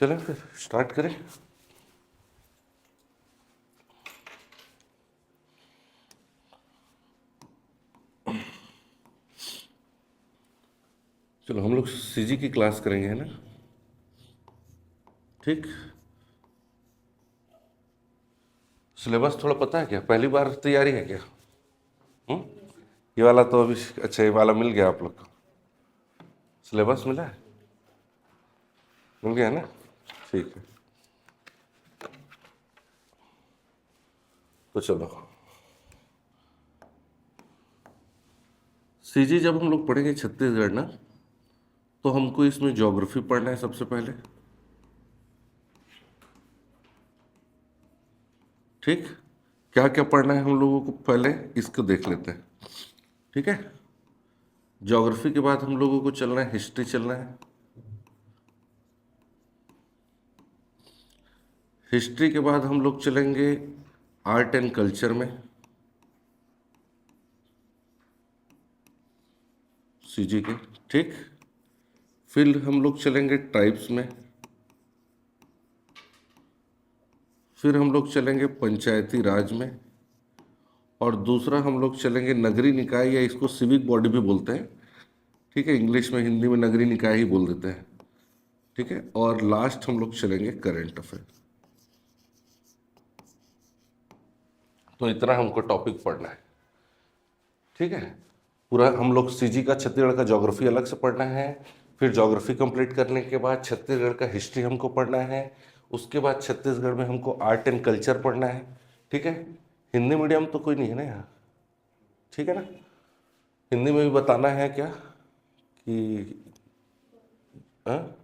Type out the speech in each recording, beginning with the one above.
चलें फिर स्टार्ट करें। चलो हम लोग सीजी की क्लास करेंगे, है ना? ठीक। सिलेबस थोड़ा पता है क्या? पहली बार तैयारी है क्या? हम्म? ये वाला तो अभी अच्छा, ये वाला मिल गया आप लोग को? सिलेबस मिला है? मिल गया है ना? ठीक है, तो चलो सीजी जब हम लोग पढ़ेंगे छत्तीसगढ़ ना, तो हमको इसमें ज्योग्राफी पढ़ना है सबसे पहले। ठीक। क्या क्या पढ़ना है हम लोगों को, पहले इसको देख लेते हैं। ठीक है। ज्योग्राफी के बाद हम लोगों को चलना है, हिस्ट्री चलना है। हिस्ट्री के बाद हम लोग चलेंगे आर्ट एंड कल्चर में, सीजी के। ठीक। फिर हम लोग चलेंगे ट्राइब्स में। फिर हम लोग चलेंगे पंचायती राज में। और दूसरा हम लोग चलेंगे नगरीय निकाय, या इसको सिविक बॉडी भी बोलते हैं। ठीक है, इंग्लिश में हिंदी में नगरीय निकाय ही बोल देते हैं। ठीक है। और लास्ट हम लोग चलेंगे करंट अफेयर। तो इतना हमको टॉपिक पढ़ना है। ठीक है। पूरा हम लोग सीजी का छत्तीसगढ़ का ज्योग्राफी अलग से पढ़ना है। फिर ज्योग्राफी कंप्लीट करने के बाद छत्तीसगढ़ का हिस्ट्री हमको पढ़ना है। उसके बाद छत्तीसगढ़ में हमको आर्ट एंड कल्चर पढ़ना है। ठीक है। हिंदी मीडियम तो कोई नहीं है ना यहाँ? ठीक है ना? हिंदी में भी बताना है क्या कि हाँ?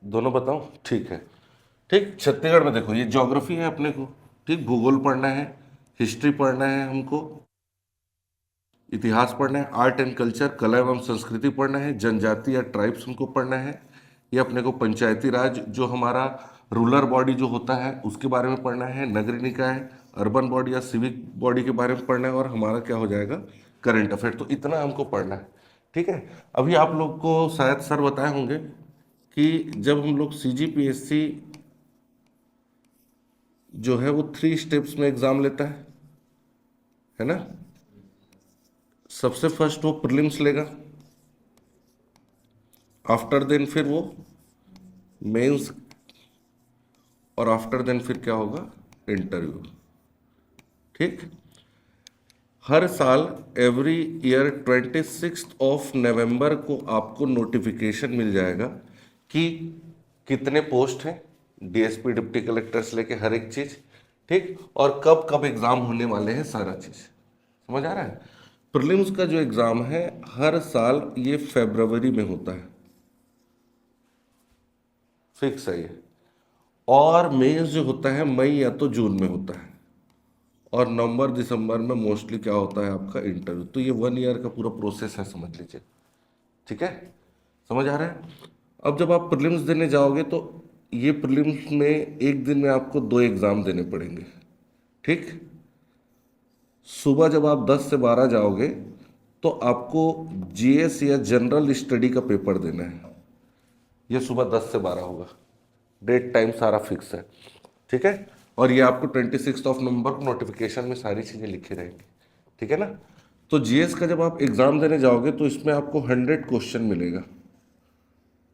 दोनों बताऊं? ठीक है। ठीक। छत्तीसगढ़ में देखो, ये ज्योग्राफी है अपने को। ठीक। भूगोल पढ़ना है, हिस्ट्री पढ़ना है हमको, इतिहास पढ़ना है, आर्ट एंड कल्चर कला एवं संस्कृति पढ़ना है, जनजाति या ट्राइब्स हमको पढ़ना है। ये अपने को पंचायती राज जो हमारा रूरल बॉडी जो होता है उसके बारे में पढ़ना है, नगरीय निकाय, अर्बन बॉडी या सिविक बॉडी के बारे में पढ़ना है, और हमारा क्या हो जाएगा, करंट अफेयर। तो इतना हमको पढ़ना है। ठीक है। अभी आप लोग को शायद सर बताए होंगे कि जब हम लोग सीजीपीएससी जो है वो 3 स्टेप्स में एग्जाम लेता है ना? सबसे फर्स्ट वो प्रीलिम्स लेगा, आफ्टर देन फिर वो मेंस, और आफ्टर देन फिर क्या होगा, इंटरव्यू। ठीक। हर साल एवरी ईयर 26 नवंबर को आपको नोटिफिकेशन मिल जाएगा कि कितने पोस्ट हैं, डीएसपी डिप्टी कलेक्टर से लेके हर एक चीज। ठीक। और कब कब एग्जाम होने वाले हैं, सारा चीज समझ आ रहा है? प्रीलिम्स का जो एग्जाम है हर साल ये फरवरी में होता है, फिक्स है ये। और मेंस जो होता है मई या तो जून में होता है। और नवंबर दिसंबर में मोस्टली क्या होता है आपका, इंटरव्यू। तो ये 1 ईयर का पूरा प्रोसेस है, समझ लीजिए। ठीक है, समझ आ रहा है? अब जब आप प्रीलिम्स देने जाओगे तो ये प्रीलिम्स में एक दिन में आपको 2 एग्जाम देने पड़ेंगे। ठीक। सुबह जब आप 10 से 12 जाओगे तो आपको जीएस या जनरल स्टडी का पेपर देना है। ये सुबह 10 से 12 होगा, डेट टाइम सारा फिक्स है। ठीक है। और ये आपको 26 नवंबर को नोटिफिकेशन में सारी चीज़ें लिखी रहेंगी। ठीक है ना? तो जीएस का जब आप एग्ज़ाम देने जाओगे तो इसमें आपको 100 क्वेश्चन मिलेगा,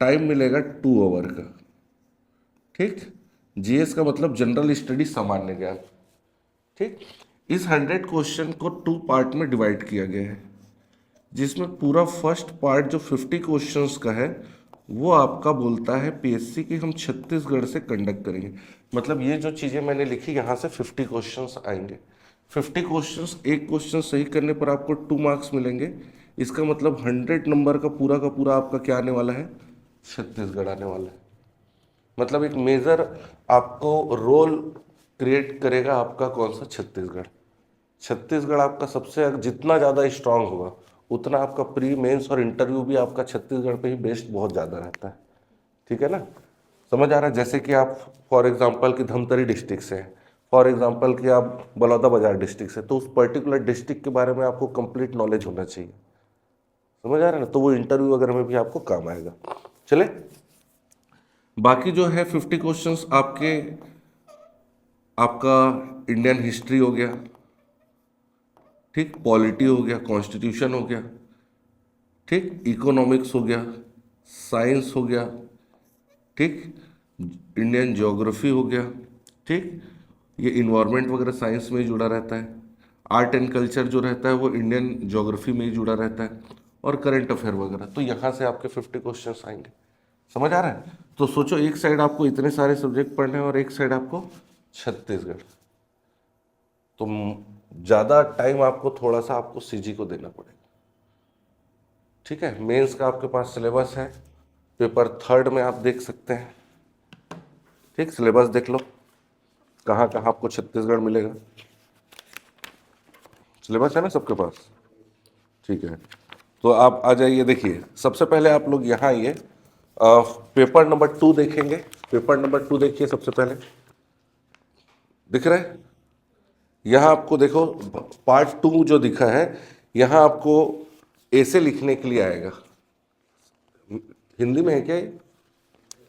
टाइम मिलेगा 2 आवर का। ठीक। जीएस का मतलब जनरल स्टडी, सामान्य ज्ञान। ठीक। इस 100 क्वेश्चन को 2 पार्ट में डिवाइड किया गया है, जिसमें पूरा फर्स्ट पार्ट जो 50 क्वेश्चंस का है वो आपका बोलता है पीएससी की हम छत्तीसगढ़ से कंडक्ट करेंगे। मतलब ये जो चीज़ें मैंने लिखी यहाँ से 50 क्वेश्चंस आएंगे। 50 क्वेश्चंस, एक क्वेश्चन सही करने पर आपको 2 मार्क्स मिलेंगे। इसका मतलब 100 नंबर का पूरा आपका क्या आने वाला है, छत्तीसगढ़ आने वाला है। मतलब एक मेजर आपको रोल क्रिएट करेगा आपका कौन सा, छत्तीसगढ़। छत्तीसगढ़ आपका सबसे जितना ज़्यादा स्ट्रांग होगा उतना आपका प्री मेंस और इंटरव्यू भी आपका छत्तीसगढ़ पे ही बेस्ड बहुत ज़्यादा रहता है। ठीक है ना? समझ आ रहा है? जैसे कि आप फॉर एग्जांपल कि धमतरी डिस्ट्रिक्ट से हैं, फॉर एग्जांपल कि आप बलौदाबाजार डिस्ट्रिक्ट से, तो उस पर्टिकुलर डिस्ट्रिक्ट के बारे में आपको कंप्लीट नॉलेज होना चाहिए। समझ आ रहा है ना? तो वो इंटरव्यू वगैरह में भी आपको काम आएगा। चले, बाकी जो है 50 क्वेश्चंस आपके, आपका इंडियन हिस्ट्री हो गया, ठीक, पॉलिटी हो गया, कॉन्स्टिट्यूशन हो गया, ठीक, इकोनॉमिक्स हो गया, साइंस हो गया, ठीक, इंडियन ज्योग्राफी हो गया, ठीक, ये इन्वायरमेंट वगैरह साइंस में ही जुड़ा रहता है। आर्ट एंड कल्चर जो रहता है वो इंडियन ज्योग्राफी में ही जुड़ा रहता है, और करंट अफेयर वगैरह। तो यहाँ से आपके 50 क्वेश्चंस आएंगे। समझ आ रहा है? तो सोचो, एक साइड आपको इतने सारे सब्जेक्ट पढ़ने हैं और एक साइड आपको छत्तीसगढ़, तो ज़्यादा टाइम आपको थोड़ा सा आपको सीजी को देना पड़ेगा। ठीक है, मेंस का आपके पास सिलेबस है, पेपर थर्ड में आप देख सकते हैं। ठीक, सिलेबस देख लो कहाँ कहाँ आपको छत्तीसगढ़ मिलेगा। सिलेबस है ना सबके पास? ठीक है, तो आप आ जाइए। देखिए, सबसे पहले आप लोग यहाँ आइए, पेपर नंबर 2 देखेंगे। पेपर नंबर 2 देखिए, सबसे पहले दिख रहा है यहाँ आपको, देखो पार्ट 2 जो दिखा है यहाँ आपको ऐसे लिखने के लिए आएगा। हिंदी में है क्या ये?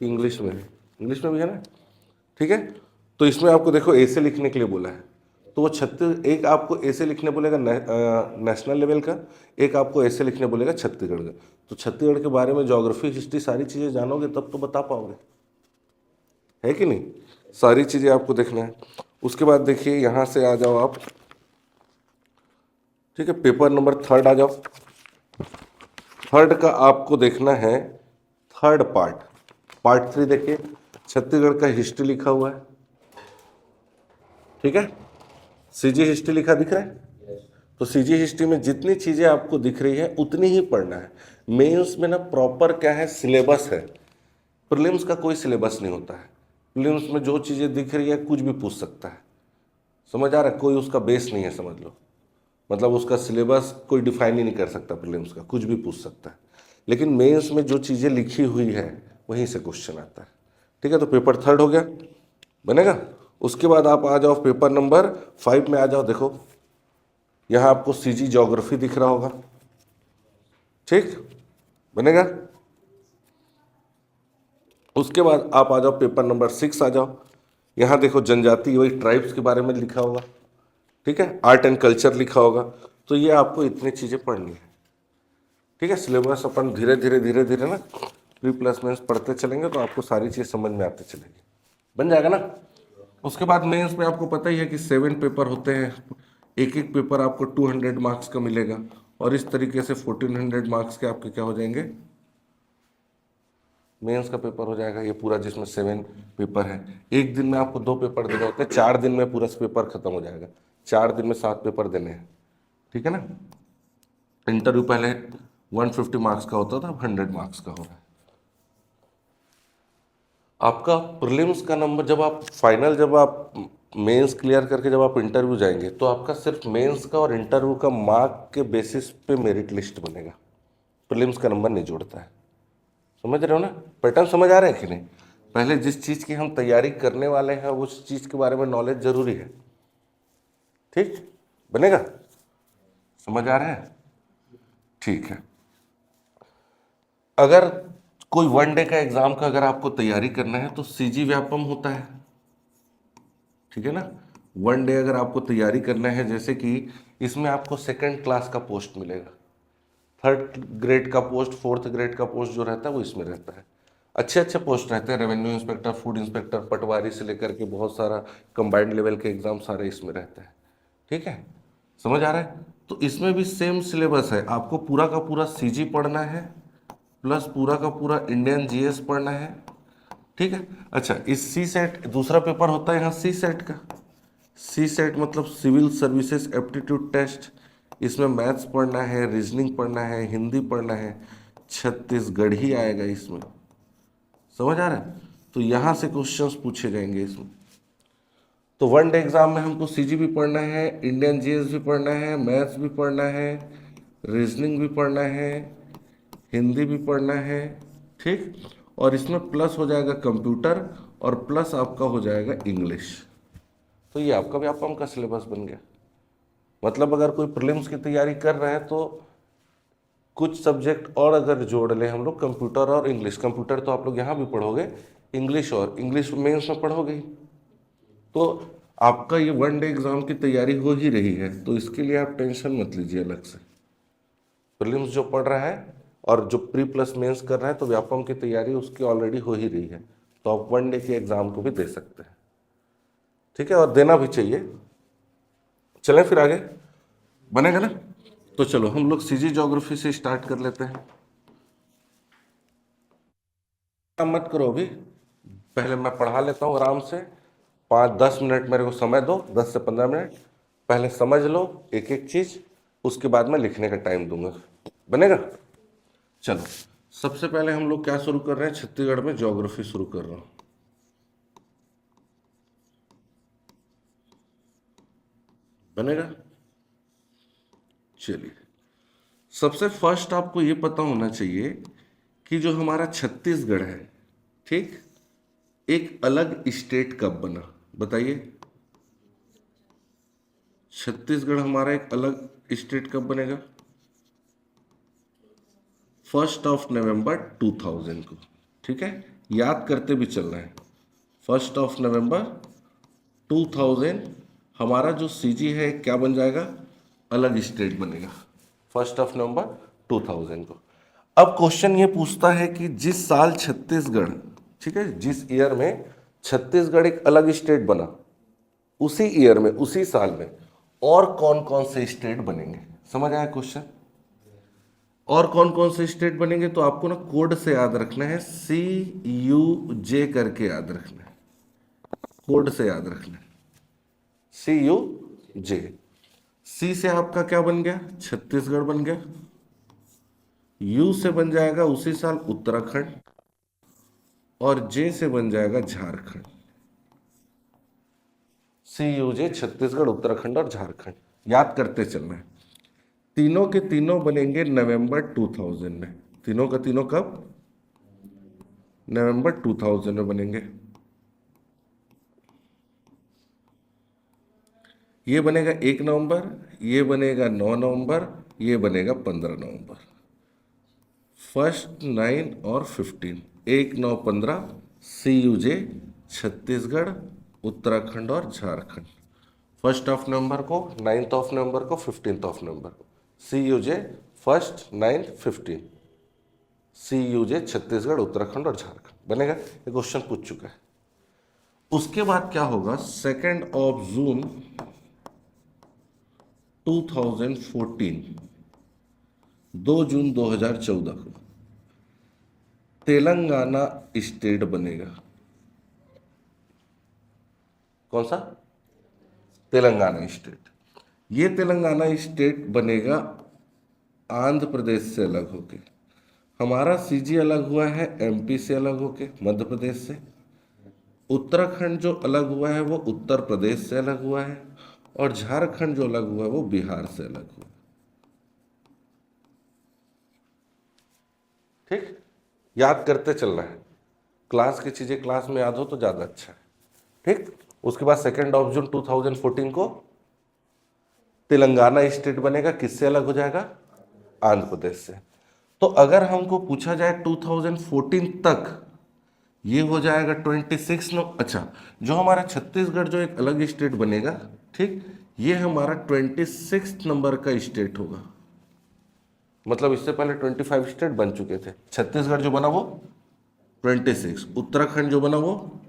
इंग्लिश में है? इंग्लिश में भी है ना? ठीक है, तो इसमें आपको देखो ऐसे लिखने के लिए बोला है, तो वो एक आपको ऐसे लिखने बोलेगा नेशनल लेवल का, एक आपको ऐसे लिखने बोलेगा छत्तीसगढ़ का। तो छत्तीसगढ़ के बारे में ज्योग्राफी, हिस्ट्री, सारी चीज़ें जानोगे तब तो बता पाओगे, है कि नहीं? सारी चीज़ें आपको देखना है। उसके बाद देखिए, यहाँ से आ जाओ आप, ठीक है, पेपर नंबर 3 आ जाओ। थर्ड का आपको देखना है थर्ड पार्ट, पार्ट 3 देखिए, छत्तीसगढ़ का हिस्ट्री लिखा हुआ है। ठीक है, सीजी हिस्ट्री लिखा दिख रहा है? तो सीजी हिस्ट्री में जितनी चीजें आपको दिख रही है उतनी ही पढ़ना है। मेंस में ना प्रॉपर क्या है, सिलेबस है। प्रीलिम्स का कोई सिलेबस नहीं होता है। प्रीलिम्स में जो चीजें दिख रही है कुछ भी पूछ सकता है। समझ आ रहा है? कोई उसका बेस नहीं है, समझ लो। मतलब उसका सिलेबस कोई डिफाइन ही नहीं कर सकता प्रीलिम्स का, कुछ भी पूछ सकता है। लेकिन मेंस में जो चीजें लिखी हुई है वहीं से क्वेश्चन आता है। ठीक है, तो पेपर थर्ड हो गया, बनेगा। उसके बाद आप आ जाओ पेपर नंबर 5 में आ जाओ। देखो यहाँ आपको सीजी ज्योग्राफी दिख रहा होगा, ठीक, बनेगा। उसके बाद आप आ जाओ पेपर नंबर 6 आ जाओ। यहाँ देखो जनजाति, वही ट्राइब्स के बारे में लिखा होगा, ठीक है, आर्ट एंड कल्चर लिखा होगा। तो ये आपको इतनी चीज़ें पढ़नी है। ठीक है, सिलेबस अपन धीरे धीरे धीरे धीरे ना प्री प्लस मेंस पढ़ते चलेंगे तो आपको सारी चीज़ समझ में आती चलेगी, बन जाएगा ना। उसके बाद मेंस में आपको पता ही है कि 7 पेपर होते हैं, एक एक पेपर आपको 200 मार्क्स का मिलेगा, और इस तरीके से 1400 मार्क्स के आपके क्या हो जाएंगे, मेंस का पेपर हो जाएगा ये पूरा, जिसमें 7 पेपर है। एक दिन में आपको 2 पेपर देने होते हैं, 4 दिन में पूरा पेपर खत्म हो जाएगा। 4 दिन में 7 पेपर देने हैं, ठीक है ना। इंटरव्यू पहले 150 मार्क्स का होता था, अब 100 मार्क्स का हो रहा है। आपका प्रीलिम्स का नंबर, जब आप फाइनल, जब आप मेंस क्लियर करके जब आप इंटरव्यू जाएंगे तो आपका सिर्फ मेंस का और इंटरव्यू का मार्क के बेसिस पे मेरिट लिस्ट बनेगा। प्रीलिम्स का नंबर नहीं जोड़ता है। समझ रहे हो ना? पैटर्न समझ आ रहा है कि नहीं? पहले जिस चीज़ की हम तैयारी करने वाले हैं उस चीज़ के बारे में नॉलेज जरूरी है। ठीक, बनेगा? समझ आ रहा है? ठीक है। अगर कोई 1 डे का एग्जाम का अगर आपको तैयारी करना है तो सीजी व्यापम होता है, ठीक है ना। 1 डे अगर आपको तैयारी करना है, जैसे कि इसमें आपको 2nd क्लास का पोस्ट मिलेगा, 3rd ग्रेड का पोस्ट, 4th ग्रेड का पोस्ट जो रहता है वो इसमें रहता है। अच्छे अच्छे पोस्ट रहते हैं, रेवेन्यू इंस्पेक्टर, फूड इंस्पेक्टर, पटवारी से लेकर के बहुत सारा कंबाइंड लेवल के एग्जाम सारे इसमें रहते हैं। ठीक है, समझ आ रहा है? तो इसमें भी सेम सिलेबस है, आपको पूरा का पूरा सीजी पढ़ना है प्लस पूरा का पूरा इंडियन जीएस पढ़ना है। ठीक है, अच्छा, इस सी सेट दूसरा पेपर होता है यहाँ सी सेट का। सी सेट मतलब सिविल सर्विसेज एप्टीट्यूड टेस्ट। इसमें मैथ्स पढ़ना है, रीजनिंग पढ़ना है, हिंदी पढ़ना है, छत्तीसगढ़ी आएगा इसमें। समझ आ रहा है? तो यहाँ से क्वेश्चंस पूछे जाएंगे इसमें। तो 1 डे एग्जाम में हमको सीजी भी पढ़ना है, इंडियन जीएस भी पढ़ना है, मैथ्स भी पढ़ना है, रीजनिंग भी पढ़ना है, हिंदी भी पढ़ना है। ठीक, और इसमें प्लस हो जाएगा कंप्यूटर और प्लस आपका हो जाएगा इंग्लिश। तो ये आपका व्यापम का सिलेबस बन गया। मतलब अगर कोई प्रीलिम्स की तैयारी कर रहा है तो कुछ सब्जेक्ट और अगर जोड़ लें हम लोग, कंप्यूटर और इंग्लिश। कंप्यूटर तो आप लोग यहाँ भी पढ़ोगे, इंग्लिश और इंग्लिश मेंस में पढ़ोगे ही। तो आपका ये वन डे एग्जाम की तैयारी हो ही रही है, तो इसके लिए आप टेंशन मत लीजिए अलग से। प्रीलिम्स जो पढ़ रहा है और जो प्री प्लस मेंस कर रहा है, तो व्यापम की तैयारी उसकी ऑलरेडी हो ही रही है, तो आप वन डे के एग्जाम को भी दे सकते हैं, ठीक है, और देना भी चाहिए। चलें फिर आगे, बनेगा ना? तो चलो हम लोग सीजी ज्योग्राफी से स्टार्ट कर लेते हैं। मत करो अभी, पहले मैं पढ़ा लेता हूँ आराम से, 5-10 मिनट मेरे को समय दो, 10 से 15 मिनट, पहले समझ लो एक एक चीज, उसके बाद मैं लिखने का टाइम दूंगा, बनेगा? चलो सबसे पहले हम लोग क्या शुरू कर रहे हैं, छत्तीसगढ़ में ज्योग्राफी शुरू कर रहा हूं। बनेगा? चलिए, सबसे फर्स्ट आपको ये पता होना चाहिए कि जो हमारा छत्तीसगढ़ है, ठीक, एक अलग स्टेट कब बना, बताइए। छत्तीसगढ़ हमारा एक अलग स्टेट कब बनेगा? 1 नवंबर 2000 को, ठीक है, याद करते भी चलना है। 1 नवंबर 2000 हमारा जो सीजी है क्या बन जाएगा, अलग स्टेट बनेगा 1 नवंबर 2000 को। अब क्वेश्चन ये पूछता है कि जिस साल छत्तीसगढ़, ठीक है, जिस ईयर में छत्तीसगढ़ एक अलग स्टेट बना, उसी ईयर में, उसी साल में और कौन कौन से स्टेट बनेंगे, समझ आया क्वेश्चन? और कौन कौन से स्टेट बनेंगे, तो आपको ना कोड से याद रखना है, CUJ करके याद रखना है, कोड से याद रखना है, CUJ। सी से आपका क्या बन गया, छत्तीसगढ़ बन गया। यू से बन जाएगा उसी साल उत्तराखंड, और जे से बन जाएगा झारखंड। CUJ छत्तीसगढ़, उत्तराखंड और झारखंड, याद करते चलना है। तीनों के तीनों बनेंगे नवंबर 2000 में, तीनों का तीनों कब, नवंबर 2000 में बनेंगे। ये बनेगा 1 नवंबर, ये बनेगा 9 नवंबर, ये बनेगा 15 नवंबर। 1, 9 और 15, 1, 9, 15, CUJ छत्तीसगढ़, उत्तराखंड और झारखंड। 1 नवंबर को, 9 नवंबर को, 15 नवंबर को, CUJ 1, 9, 15, CUJ छत्तीसगढ़, उत्तराखंड और झारखंड, बनेगा। ये क्वेश्चन पूछ चुका है। उसके बाद क्या होगा, 2 जून 2014, 2 जून 2014 को तेलंगाना स्टेट बनेगा। कौन सा? तेलंगाना स्टेट। ये तेलंगाना स्टेट बनेगा आंध्र प्रदेश से अलग होके। हमारा सीजी अलग हुआ है MP से अलग होके, मध्य प्रदेश से। उत्तराखंड जो अलग हुआ है वो उत्तर प्रदेश से अलग हुआ है, और झारखंड जो अलग हुआ है वो बिहार से अलग हुआ है, ठीक, याद करते चलना है। क्लास की चीजें क्लास में याद हो तो ज्यादा अच्छा है, ठीक। उसके बाद 2 जून 2014 को तेलंगाना स्टेट बनेगा, किससे अलग हो जाएगा, आंध्र प्रदेश से। तो अगर हमको पूछा जाए 2014 तक, ये हो जाएगा 26 नो, अच्छा, जो हमारा छत्तीसगढ़ जो एक अलग स्टेट बनेगा, ठीक, ये हमारा 26 नंबर का स्टेट होगा। मतलब इससे पहले 25 स्टेट बन चुके थे। छत्तीसगढ़ जो बना वो 26, उत्तराखंड जो बना वो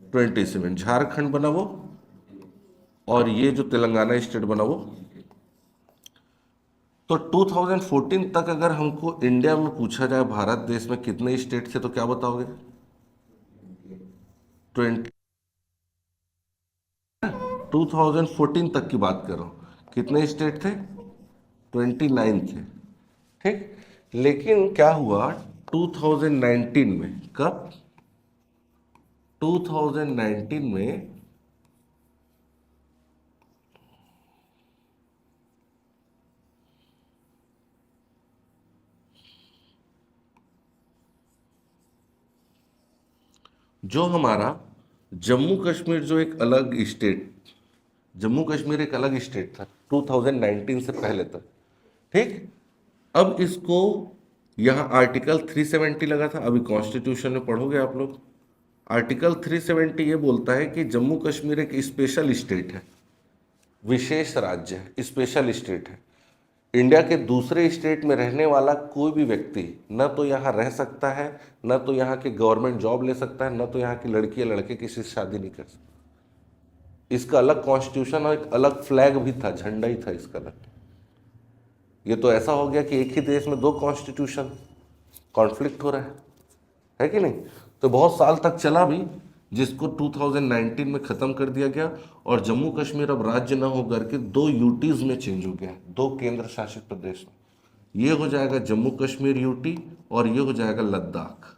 27, झारखंड बना वो, और ये जो तेलंगाना स्टेट बना वो। तो 2014 तक अगर हमको इंडिया में पूछा जाए भारत देश में कितने स्टेट थे, तो क्या बताओगे? 2014 तक की बात कर रहा हूं, कितने स्टेट थे? 29 थे, ठीक। लेकिन क्या हुआ 2019 में, कब? 2019 में जो हमारा जम्मू कश्मीर जो एक अलग स्टेट, जम्मू कश्मीर एक अलग स्टेट था 2019 से पहले तक, ठीक। अब इसको यहाँ आर्टिकल 370 लगा था, अभी कॉन्स्टिट्यूशन में पढ़ोगे आप लोग, आर्टिकल 370 ये बोलता है कि जम्मू कश्मीर एक स्पेशल स्टेट है, विशेष राज्य है, स्पेशल स्टेट है। इंडिया के दूसरे स्टेट में रहने वाला कोई भी व्यक्ति न तो यहाँ रह सकता है, न तो यहाँ के गवर्नमेंट जॉब ले सकता है, न तो यहाँ की लड़की या लड़के किसी से शादी नहीं कर सकते। इसका अलग कॉन्स्टिट्यूशन और एक अलग फ्लैग भी था, झंडा ही था इसका अलग। ये तो ऐसा हो गया कि एक ही देश में दो कॉन्स्टिट्यूशन, कॉन्फ्लिक्ट हो रहा है कि नहीं। तो बहुत साल तक चला भी, जिसको 2019 में ख़त्म कर दिया गया, और जम्मू कश्मीर अब राज्य न होकर के दो यूटीज में चेंज हो गया, दो केंद्र शासित प्रदेश में। ये हो जाएगा जम्मू कश्मीर यूटी और ये हो जाएगा लद्दाख।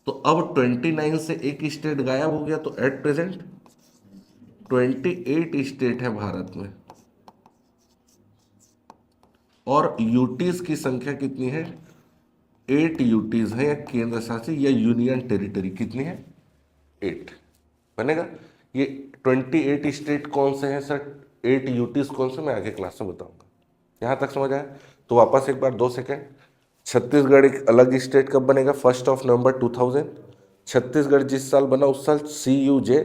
तो अब 29 से एक स्टेट गायब हो गया, तो एट प्रेजेंट 28 स्टेट है भारत में, और यूटीज की संख्या कितनी है? 8 यूटीज है, या केंद्र शासित या यूनियन टेरिटरी कितनी है? 8 बनेगा। ये 28 स्टेट कौन से हैं सर, 8 यूटीज कौन से, मैं आगे क्लास में बताऊंगा। यहाँ तक समझ आया? तो वापस एक बार 2 सेकेंड। छत्तीसगढ़ एक अलग स्टेट कब बनेगा? 1 नवंबर 2000। छत्तीसगढ़ जिस साल बना उस साल CUJ,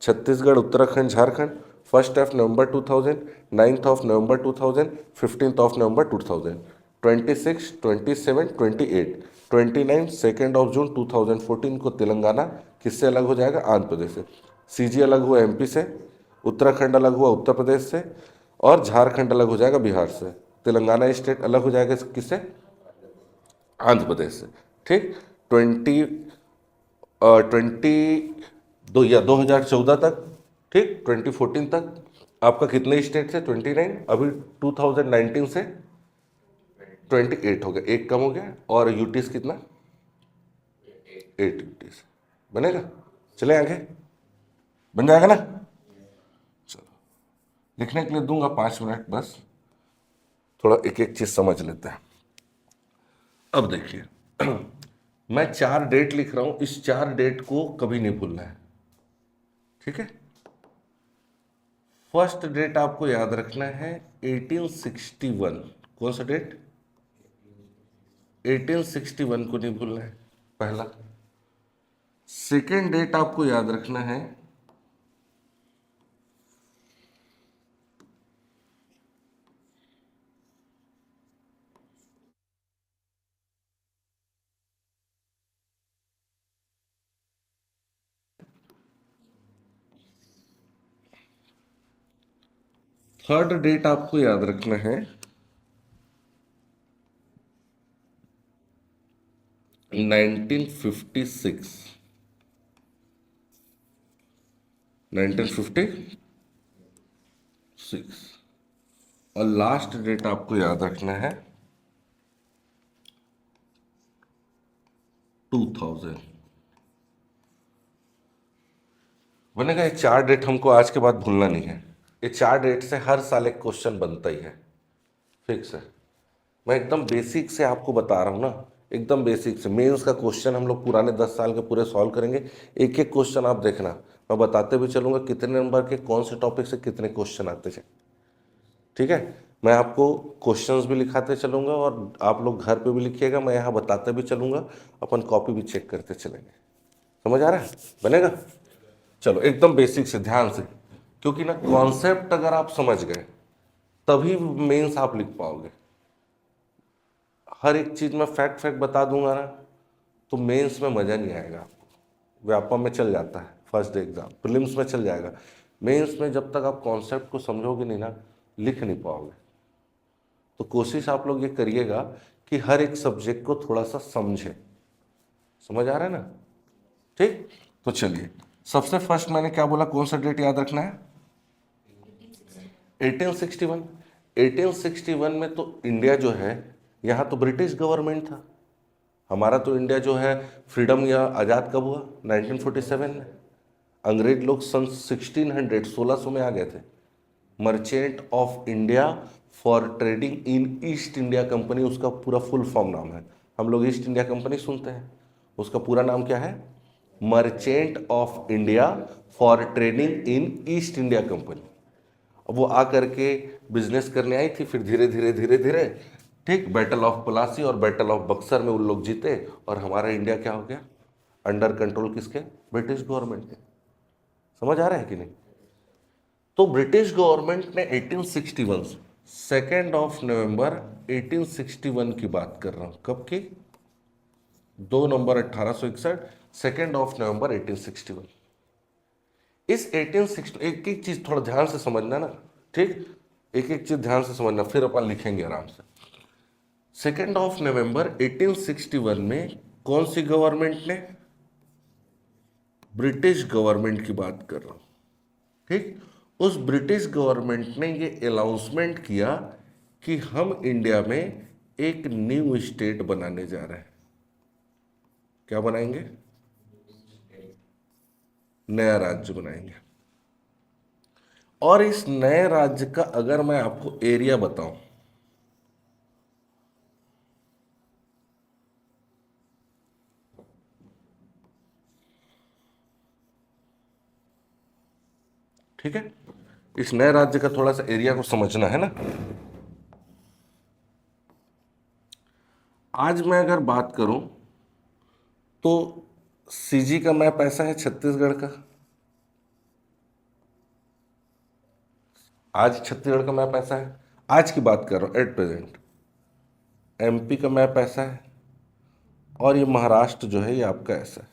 छत्तीसगढ़, उत्तराखंड, झारखंड, 1 नवंबर 2000, 9 नवंबर 2000, 15 नवंबर 2000, 26, 27, 28, 29 2 जून 2014 को तेलंगाना किससे अलग हो जाएगा? आंध्र प्रदेश से। CG अलग हुआ MP से, उत्तराखंड अलग हुआ उत्तर प्रदेश से, और झारखंड अलग हो जाएगा बिहार से। तेलंगाना स्टेट अलग हो जाएगा किससे? आंध्र प्रदेश से। ठीक, 2014 तक, ठीक, 2014 तक आपका कितने स्टेट थे? 29। अभी 2019 से 28 हो गया, एक कम हो गया। और यूटीज कितना? 8 यूटीज बनेगा। चले आगे, बन जाएगा ना? चलो, लिखने के लिए दूंगा 5 मिनट, बस थोड़ा एक एक चीज समझ लेते हैं। अब देखिए मैं 4 डेट लिख रहा हूं, इस 4 डेट को कभी नहीं भूलना है, ठीक है। फर्स्ट डेट आपको याद रखना है 1861। कौन सा डेट? 1861 को नहीं भूलना है, पहला। सेकेंड डेट आपको याद रखना है 3rd डेट आपको याद रखना है 1956। 1956। और लास्ट डेट आपको याद रखना है 2000। बनेगा। ये 4 डेट हमको आज के बाद भूलना नहीं है। ये 4 डेट से हर साल एक क्वेश्चन बनता ही है, फिक्स है। मैं एकदम बेसिक से आपको बता रहा हूँ ना, एकदम बेसिक से। मेंस का क्वेश्चन हम लोग पुराने 10 साल के पूरे सॉल्व करेंगे। एक एक क्वेश्चन आप देखना, मैं बताते भी चलूँगा कितने नंबर के कौन से टॉपिक से कितने क्वेश्चन आते हैं, ठीक है। मैं आपको क्वेश्चंस भी लिखाते चलूँगा और आप लोग घर पे भी लिखिएगा, मैं यहाँ बताते भी चलूँगा, अपन कॉपी भी चेक करते चलेंगे। समझ आ रहा है? बनेगा। चलो एकदम बेसिक से ध्यान से, क्योंकि ना कॉन्सेप्ट अगर आप समझ गए तभी मेंस आप लिख पाओगे। हर एक चीज में फैक्ट फैक्ट बता दूंगा ना तो मेंस में मजा नहीं आएगा आपको। व्यापम में चल जाता है, फर्स्ट डे एग्जाम, प्रीलिम्स में चल जाएगा। मेंस में जब तक आप कॉन्सेप्ट को समझोगे नहीं ना, लिख नहीं पाओगे। तो कोशिश आप लोग ये करिएगा कि हर एक सब्जेक्ट को थोड़ा सा समझे। समझ आ रहा है ना? ठीक, तो चलिए सबसे फर्स्ट मैंने क्या बोला, कौन सा डेट याद रखना है? 1861। 1861 में तो इंडिया जो है, यहाँ तो ब्रिटिश गवर्नमेंट था। हमारा तो इंडिया जो है फ्रीडम या आज़ाद कब हुआ? 1947 में। अंग्रेज लोग सन 1600 में आ गए थे। Merchant of India for trading in east India company, उसका पूरा फुल फॉर्म नाम है। हम लोग ईस्ट इंडिया कंपनी सुनते हैं, उसका पूरा नाम क्या है? Merchant of India for trading in east India company. अब वो आ करके बिजनेस करने आई थी, फिर धीरे धीरे धीरे धीरे, ठीक, बैटल ऑफ प्लासी और बैटल ऑफ बक्सर में उन लोग जीते और हमारा इंडिया क्या हो गया? अंडर कंट्रोल किसके? ब्रिटिश गवर्नमेंट के। समझ आ रहा है कि नहीं? तो ब्रिटिश गवर्नमेंट ने 1861 2 नवंबर 1861 की बात कर रहा हूं, कब की? 2 नवंबर 1861, 2 नवंबर 1861। इस 1860, एक एक चीज थोड़ा ध्यान से समझना ना, ठीक? एक एक चीज ध्यान से समझना, फिर अपन लिखेंगे आराम से। 2 नवंबर 1861 में कौन सी गवर्नमेंट ने? ब्रिटिश गवर्नमेंट की बात कर रहा हूं, ठीक? उस ब्रिटिश गवर्नमेंट ने ये अनाउंसमेंट किया कि हम इंडिया में एक न्यू स्टेट बनाने जा रहे हैं। क्या बनाएंगे? नया राज्य बनाएंगे। और इस नए राज्य का अगर मैं आपको एरिया बताऊं, ठीक है, इस नए राज्य का थोड़ा सा एरिया को समझना है ना। आज मैं अगर बात करूं तो सीजी का मैप ऐसा है छत्तीसगढ़ का। आज छत्तीसगढ़ का मैप ऐसा है, आज की बात कर रहा हूं, एट प्रेजेंट। एमपी का मैप ऐसा है, और ये महाराष्ट्र जो है ये आपका ऐसा है।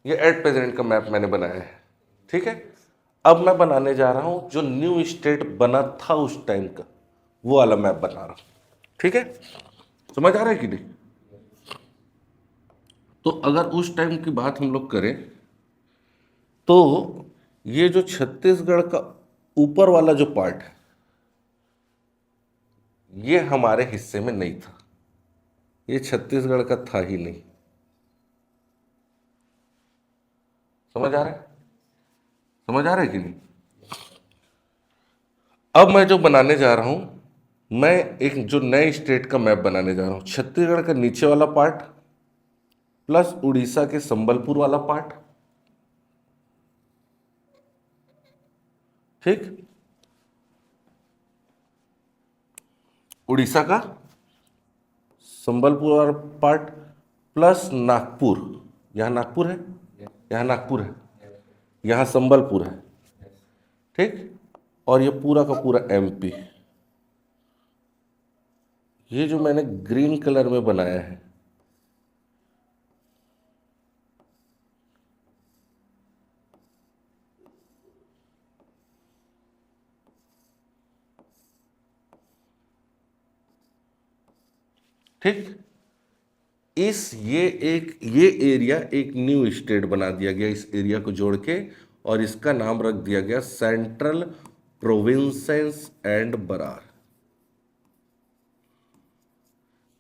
ये एट प्रेजेंट का मैप मैंने बनाया है, ठीक है। अब मैं बनाने जा रहा हूं जो न्यू स्टेट बना था उस टाइम का, वो वाला मैप बना रहा हूं, ठीक है। समझ आ रहा है कि नहीं? तो अगर उस टाइम की बात हम लोग करें तो ये जो छत्तीसगढ़ का ऊपर वाला जो पार्ट है ये हमारे हिस्से में नहीं था, ये छत्तीसगढ़ का था ही नहीं। समझ आ रहा है? समझ आ रहा है कि नहीं? अब मैं जो बनाने जा रहा हूं, मैं एक जो नए स्टेट का मैप बनाने जा रहा हूं, छत्तीसगढ़ का नीचे वाला पार्ट प्लस उड़ीसा के संबलपुर वाला पार्ट, ठीक। उड़ीसा का संबलपुर वाला पार्ट प्लस नागपुर, यहां नागपुर है, यहां नागपुर है, यहां संबलपुर है, ठीक। और ये पूरा का पूरा एमपी, ये जो मैंने ग्रीन कलर में बनाया है ठीक, ये एरिया एक न्यू स्टेट बना दिया गया इस एरिया को जोड़ के, और इसका नाम रख दिया गया सेंट्रल प्रोविंसेस एंड बरार,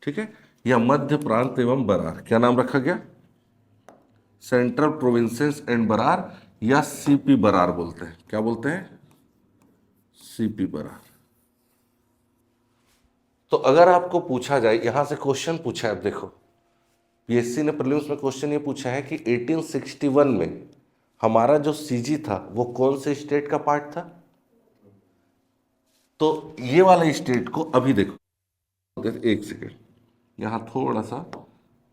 ठीक है, या मध्य प्रांत एवं बरार। क्या नाम रखा गया? सेंट्रल प्रोविंसेस एंड बरार, या सीपी बरार बोलते हैं। क्या बोलते हैं? सीपी बरार। तो अगर आपको पूछा जाए, यहां से क्वेश्चन पूछा है, आप देखो पीएससी ने प्रीलिम्स में क्वेश्चन ये पूछा है कि 1861 में हमारा जो सीजी था वो कौन से स्टेट का पार्ट था? तो ये वाला स्टेट को अभी देखो, एक सेकेंड, यहां थोड़ा सा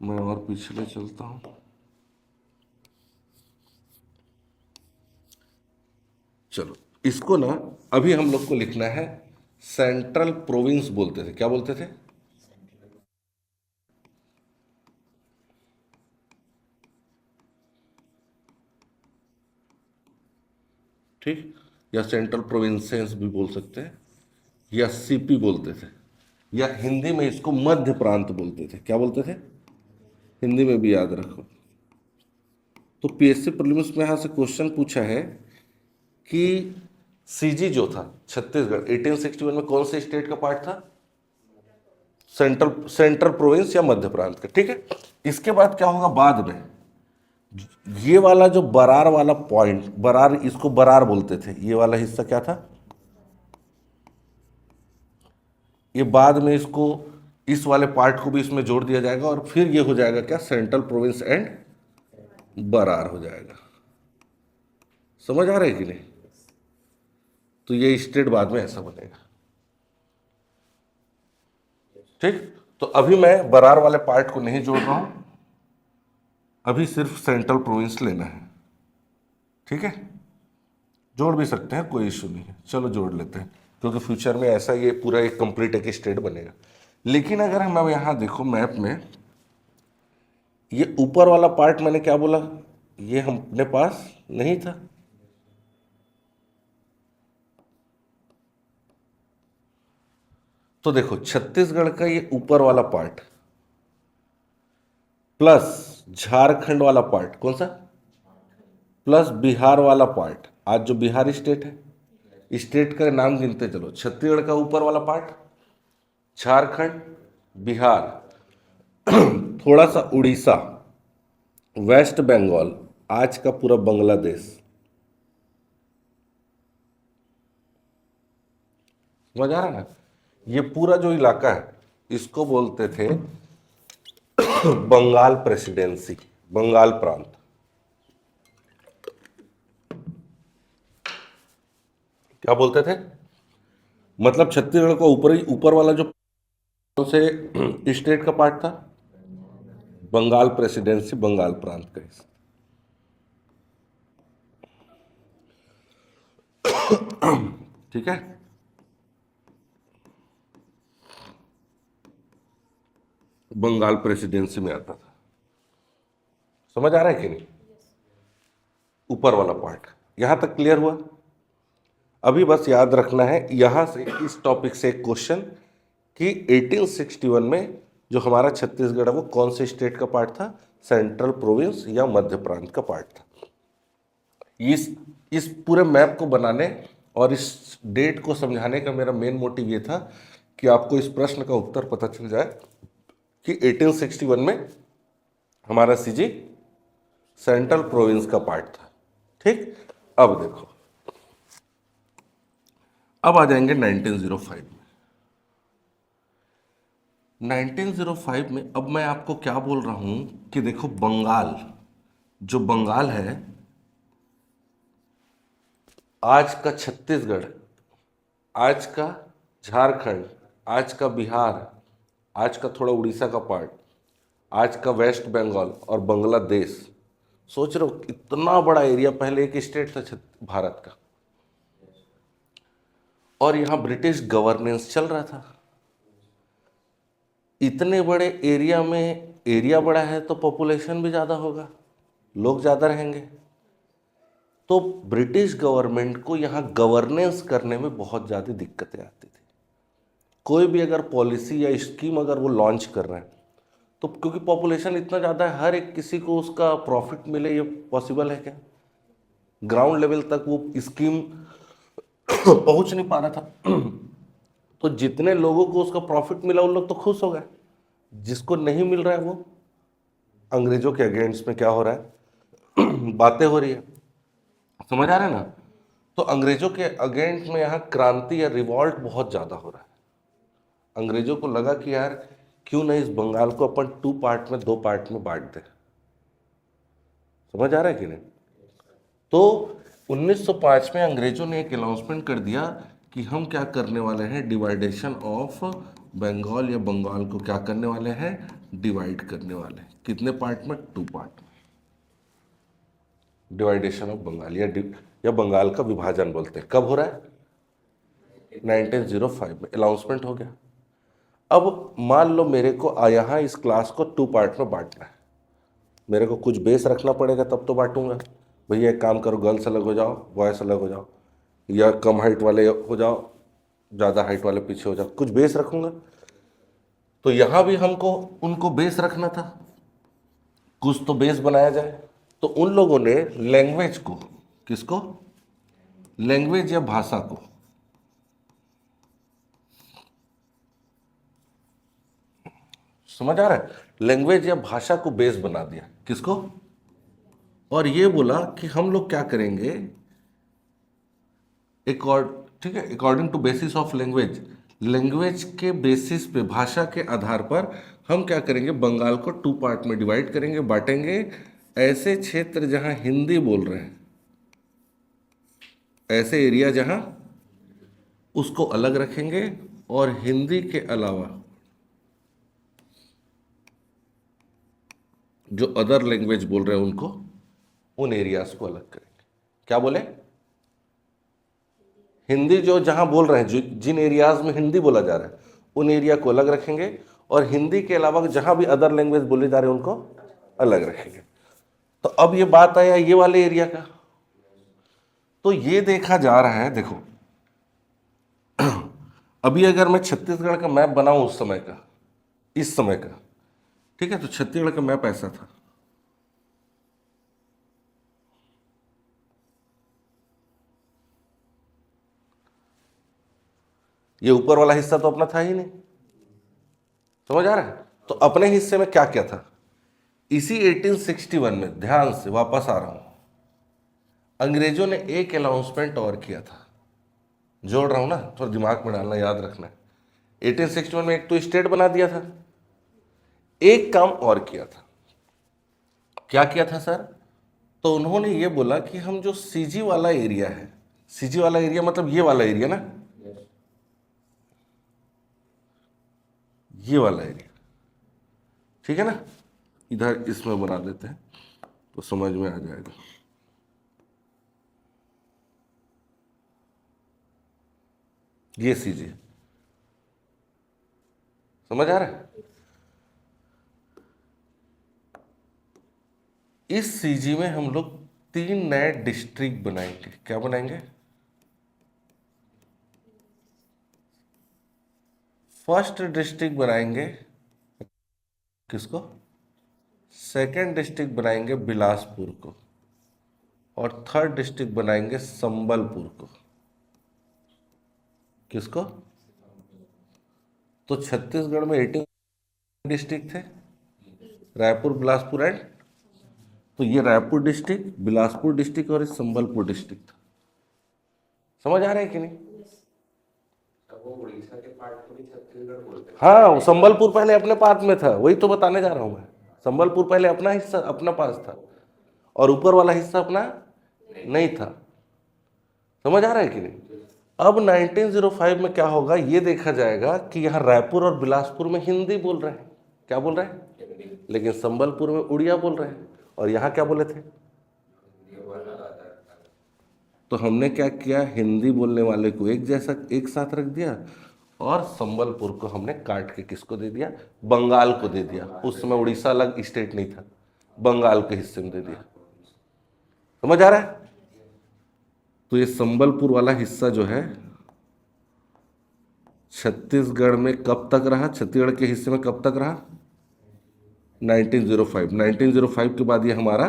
मैं और पिछले चलता हूं। चलो, इसको ना अभी हम लोग को लिखना है सेंट्रल प्रोविंस बोलते थे। क्या बोलते थे? ठीक, या सेंट्रल प्रोविंसेस भी बोल सकते हैं, या सीपी बोलते थे, या हिंदी में इसको मध्य प्रांत बोलते थे। क्या बोलते थे? हिंदी में भी याद रखो। तो पीएससी प्रीलिम्स में यहां से क्वेश्चन पूछा है कि सीजी जो था छत्तीसगढ़ 1861 में कौन से स्टेट का पार्ट था? सेंट्रल प्रोविंस या मध्य प्रांत का, ठीक है। इसके बाद क्या होगा बाद में, ये वाला जो बरार वाला पॉइंट, बरार, इसको बरार बोलते थे, ये वाला हिस्सा क्या था? ये बाद में इसको, इस वाले पार्ट को भी इसमें जोड़ दिया जाएगा, और फिर ये हो जाएगा क्या? सेंट्रल प्रोविंस एंड बरार हो जाएगा। समझ आ रहा है कि नहीं? तो ये स्टेट बाद में ऐसा बनेगा, ठीक। तो अभी मैं बरार वाले पार्ट को नहीं जोड़ रहा हूं, अभी सिर्फ सेंट्रल प्रोविंस लेना है, ठीक है। जोड़ भी सकते हैं, कोई इशू नहीं है, चलो जोड़ लेते हैं, क्योंकि फ्यूचर में ऐसा ये पूरा एक कंप्लीट एक स्टेट बनेगा। लेकिन अगर हम अब यहाँ देखो मैप में, ये ऊपर वाला पार्ट मैंने क्या बोला, ये हम अपने पास नहीं था। तो देखो छत्तीसगढ़ का ये ऊपर वाला पार्ट प्लस झारखंड वाला पार्ट, कौन सा, प्लस बिहार वाला पार्ट, आज जो बिहार स्टेट है, स्टेट का नाम गिनते चलो, छत्तीसगढ़ का ऊपर वाला पार्ट, झारखंड, बिहार, थोड़ा सा उड़ीसा, वेस्ट बंगाल, आज का पूरा बांग्लादेश। समझ आ रहा है ना, ये पूरा जो इलाका है इसको बोलते थे बंगाल प्रेसिडेंसी, बंगाल प्रांत। क्या बोलते थे, मतलब छत्तीसगढ़ का ऊपर वाला जो से स्टेट का पार्ट था, बंगाल प्रेसिडेंसी, बंगाल प्रांत का हिस्सा। ठीक है, बंगाल प्रेसिडेंसी में आता था। समझ आ रहा है कि नहीं, ऊपर वाला पार्ट, यहां तक क्लियर हुआ। अभी बस याद रखना है यहां से, इस टॉपिक से एक क्वेश्चन कि 1861 में जो हमारा छत्तीसगढ़ है वो कौन से स्टेट का पार्ट था, सेंट्रल प्रोविंस या मध्य प्रांत का पार्ट था। इस पूरे मैप को बनाने और इस डेट को समझाने का मेरा मेन मोटिव ये था कि आपको इस प्रश्न का उत्तर पता चल जाए कि 1861 में हमारा सीजी सेंट्रल प्रोविंस का पार्ट था। ठीक, अब देखो, अब आ जाएंगे 1905 में। 1905 में अब मैं आपको क्या बोल रहा हूं कि देखो बंगाल, जो बंगाल है, आज का छत्तीसगढ़, आज का झारखंड, आज का बिहार, आज का थोड़ा उड़ीसा का पार्ट, आज का वेस्ट बंगाल और बांग्लादेश। सोच रहे हो इतना बड़ा एरिया पहले एक स्टेट था भारत का, और यहां ब्रिटिश गवर्नेंस चल रहा था। इतने बड़े एरिया में, एरिया बड़ा है तो पॉपुलेशन भी ज़्यादा होगा, लोग ज़्यादा रहेंगे, तो ब्रिटिश गवर्नमेंट को यहाँ गवर्नेंस करने में बहुत ज़्यादा दिक्कतें आती थी। कोई भी अगर पॉलिसी या स्कीम अगर वो लॉन्च कर रहे हैं तो क्योंकि पॉपुलेशन इतना ज़्यादा है, हर एक किसी को उसका प्रॉफिट मिले, ये पॉसिबल है क्या? ग्राउंड लेवल तक वो स्कीम पहुंच नहीं पा रहा था। तो जितने लोगों को उसका प्रॉफिट मिला उन लोग तो खुश हो गए, जिसको नहीं मिल रहा है वो अंग्रेजों के अगेंस्ट में क्या हो रहा है बातें हो रही है। समझ आ रहा है ना, तो अंग्रेजों के अगेंस्ट में यहाँ क्रांति या रिवॉल्ट बहुत ज़्यादा हो रहा है। अंग्रेजों को लगा कि यार क्यों नहीं इस बंगाल को अपन 2 पार्ट में बांट दें। समझ आ रहा है कि नहीं? तो 1905 में अंग्रेजों ने एक अनाउंसमेंट कर दिया कि हम क्या करने वाले हैं, डिवाइडेशन ऑफ बंगाल या बंगाल को क्या करने वाले हैं, डिवाइड करने वाले हैं। कितने पार्ट में? 2 पार्ट में। डिवाइडेशन ऑफ बंगाल या बंगाल का विभाजन बोलते हैं। कब हो रहा है? 1905 में अनाउंसमेंट हो गया। अब मान लो मेरे को यहाँ इस क्लास को 2 पार्ट में बांटना है, मेरे को कुछ बेस रखना पड़ेगा तब तो बांटूंगा। भैया एक काम करो, गर्ल्स अलग हो जाओ, बॉयस अलग हो जाओ, या कम हाइट वाले हो जाओ, ज़्यादा हाइट वाले पीछे हो जाओ, कुछ बेस रखूंगा। तो यहाँ भी हमको उनको बेस रखना था, कुछ तो बेस बनाया जाए। तो उन लोगों ने लैंग्वेज को, किसको? लैंग्वेज या भाषा को, समझ आ रहा है, लैंग्वेज या भाषा को बेस बना दिया। किसको? और ये बोला कि हम लोग क्या करेंगे, ठीक है, according to basis of language, language के बेसिस पे, भाषा के आधार पर हम क्या करेंगे, बंगाल को 2 पार्ट में डिवाइड करेंगे, बांटेंगे। ऐसे क्षेत्र जहां हिंदी बोल रहे हैं, ऐसे एरिया जहां, उसको अलग रखेंगे, और हिंदी के अलावा जो अदर लैंग्वेज बोल रहे हैं उनको, उन एरियाज को अलग करेंगे। क्या बोले? हिंदी जो जहां बोल रहे हैं, जो जिन एरियाज में हिंदी बोला जा रहा है उन एरिया को अलग रखेंगे, और हिंदी के अलावा जहां भी अदर लैंग्वेज बोले जा रहे हैं उनको अलग रखेंगे। तो अब ये बात आया ये वाले एरिया का। तो ये देखा जा रहा है, देखो अभी अगर मैं छत्तीसगढ़ का मैप बनाऊं उस समय का, इस समय का, ठीक है, तो छत्तीसगढ़ का मैप ऐसा था। ये ऊपर वाला हिस्सा तो अपना था ही नहीं, समझ आ रहा है? तो अपने हिस्से में क्या क्या था? इसी 1861 में, ध्यान से वापस आ रहा हूं, अंग्रेजों ने एक अनाउंसमेंट और किया था। जोड़ रहा हूं ना, थोड़ा दिमाग में डालना, याद रखना है। 1861 में एक तो स्टेट बना दिया था, एक काम और किया था। क्या किया था सर? तो उन्होंने ये बोला कि हम जो सीजी वाला एरिया है, सीजी वाला एरिया मतलब ये वाला एरिया ना, ये वाला एरिया, ठीक है ना, इधर इसमें बना देते हैं तो समझ में आ जाएगा। ये सीजी समझ आ रहा है? इस सीजी में हम लोग 3 नए डिस्ट्रिक्ट बनाएंगे। क्या बनाएंगे? फर्स्ट डिस्ट्रिक्ट बनाएंगे किसको? सेकंड डिस्ट्रिक्ट बनाएंगे बिलासपुर को, और थर्ड डिस्ट्रिक्ट बनाएंगे संबलपुर को। किसको? तो छत्तीसगढ़ में 18 डिस्ट्रिक्ट थे, रायपुर, बिलासपुर एंड, तो ये रायपुर डिस्ट्रिक्ट, बिलासपुर डिस्ट्रिक्ट और संबलपुर डिस्ट्रिक्ट था। समझ आ रहा है कि नहीं? वो उड़ीसा के पार्ट को भी छत्तीसगढ़ बोलते हैं। हाँ, संबलपुर पहले अपने पार्ट में था, वही तो बताने जा रहा हूं मैं। संबलपुर पहले अपना हिस्सा, अपना पास था, और ऊपर वाला हिस्सा अपना नहीं था। समझ आ रहा है कि नहीं? अब 1905 में क्या होगा ये देखा जाएगा कि यहाँ रायपुर और बिलासपुर में हिंदी बोल रहे हैं। क्या बोल रहे हैं? लेकिन संबलपुर में उड़िया बोल रहे हैं, और यहाँ क्या बोले थे? तो हमने क्या किया, हिंदी बोलने वाले को एक जैसा एक साथ रख दिया, और संबलपुर को हमने काट के किसको दे दिया? बंगाल को दे दिया। उस समय उड़ीसा अलग स्टेट नहीं था, बंगाल के हिस्से में दे दिया। समझ आ रहा है? तो ये संबलपुर वाला हिस्सा जो है छत्तीसगढ़ में कब तक रहा, छत्तीसगढ़ के हिस्से में कब तक रहा? 1905। 1905 के बाद ये हमारा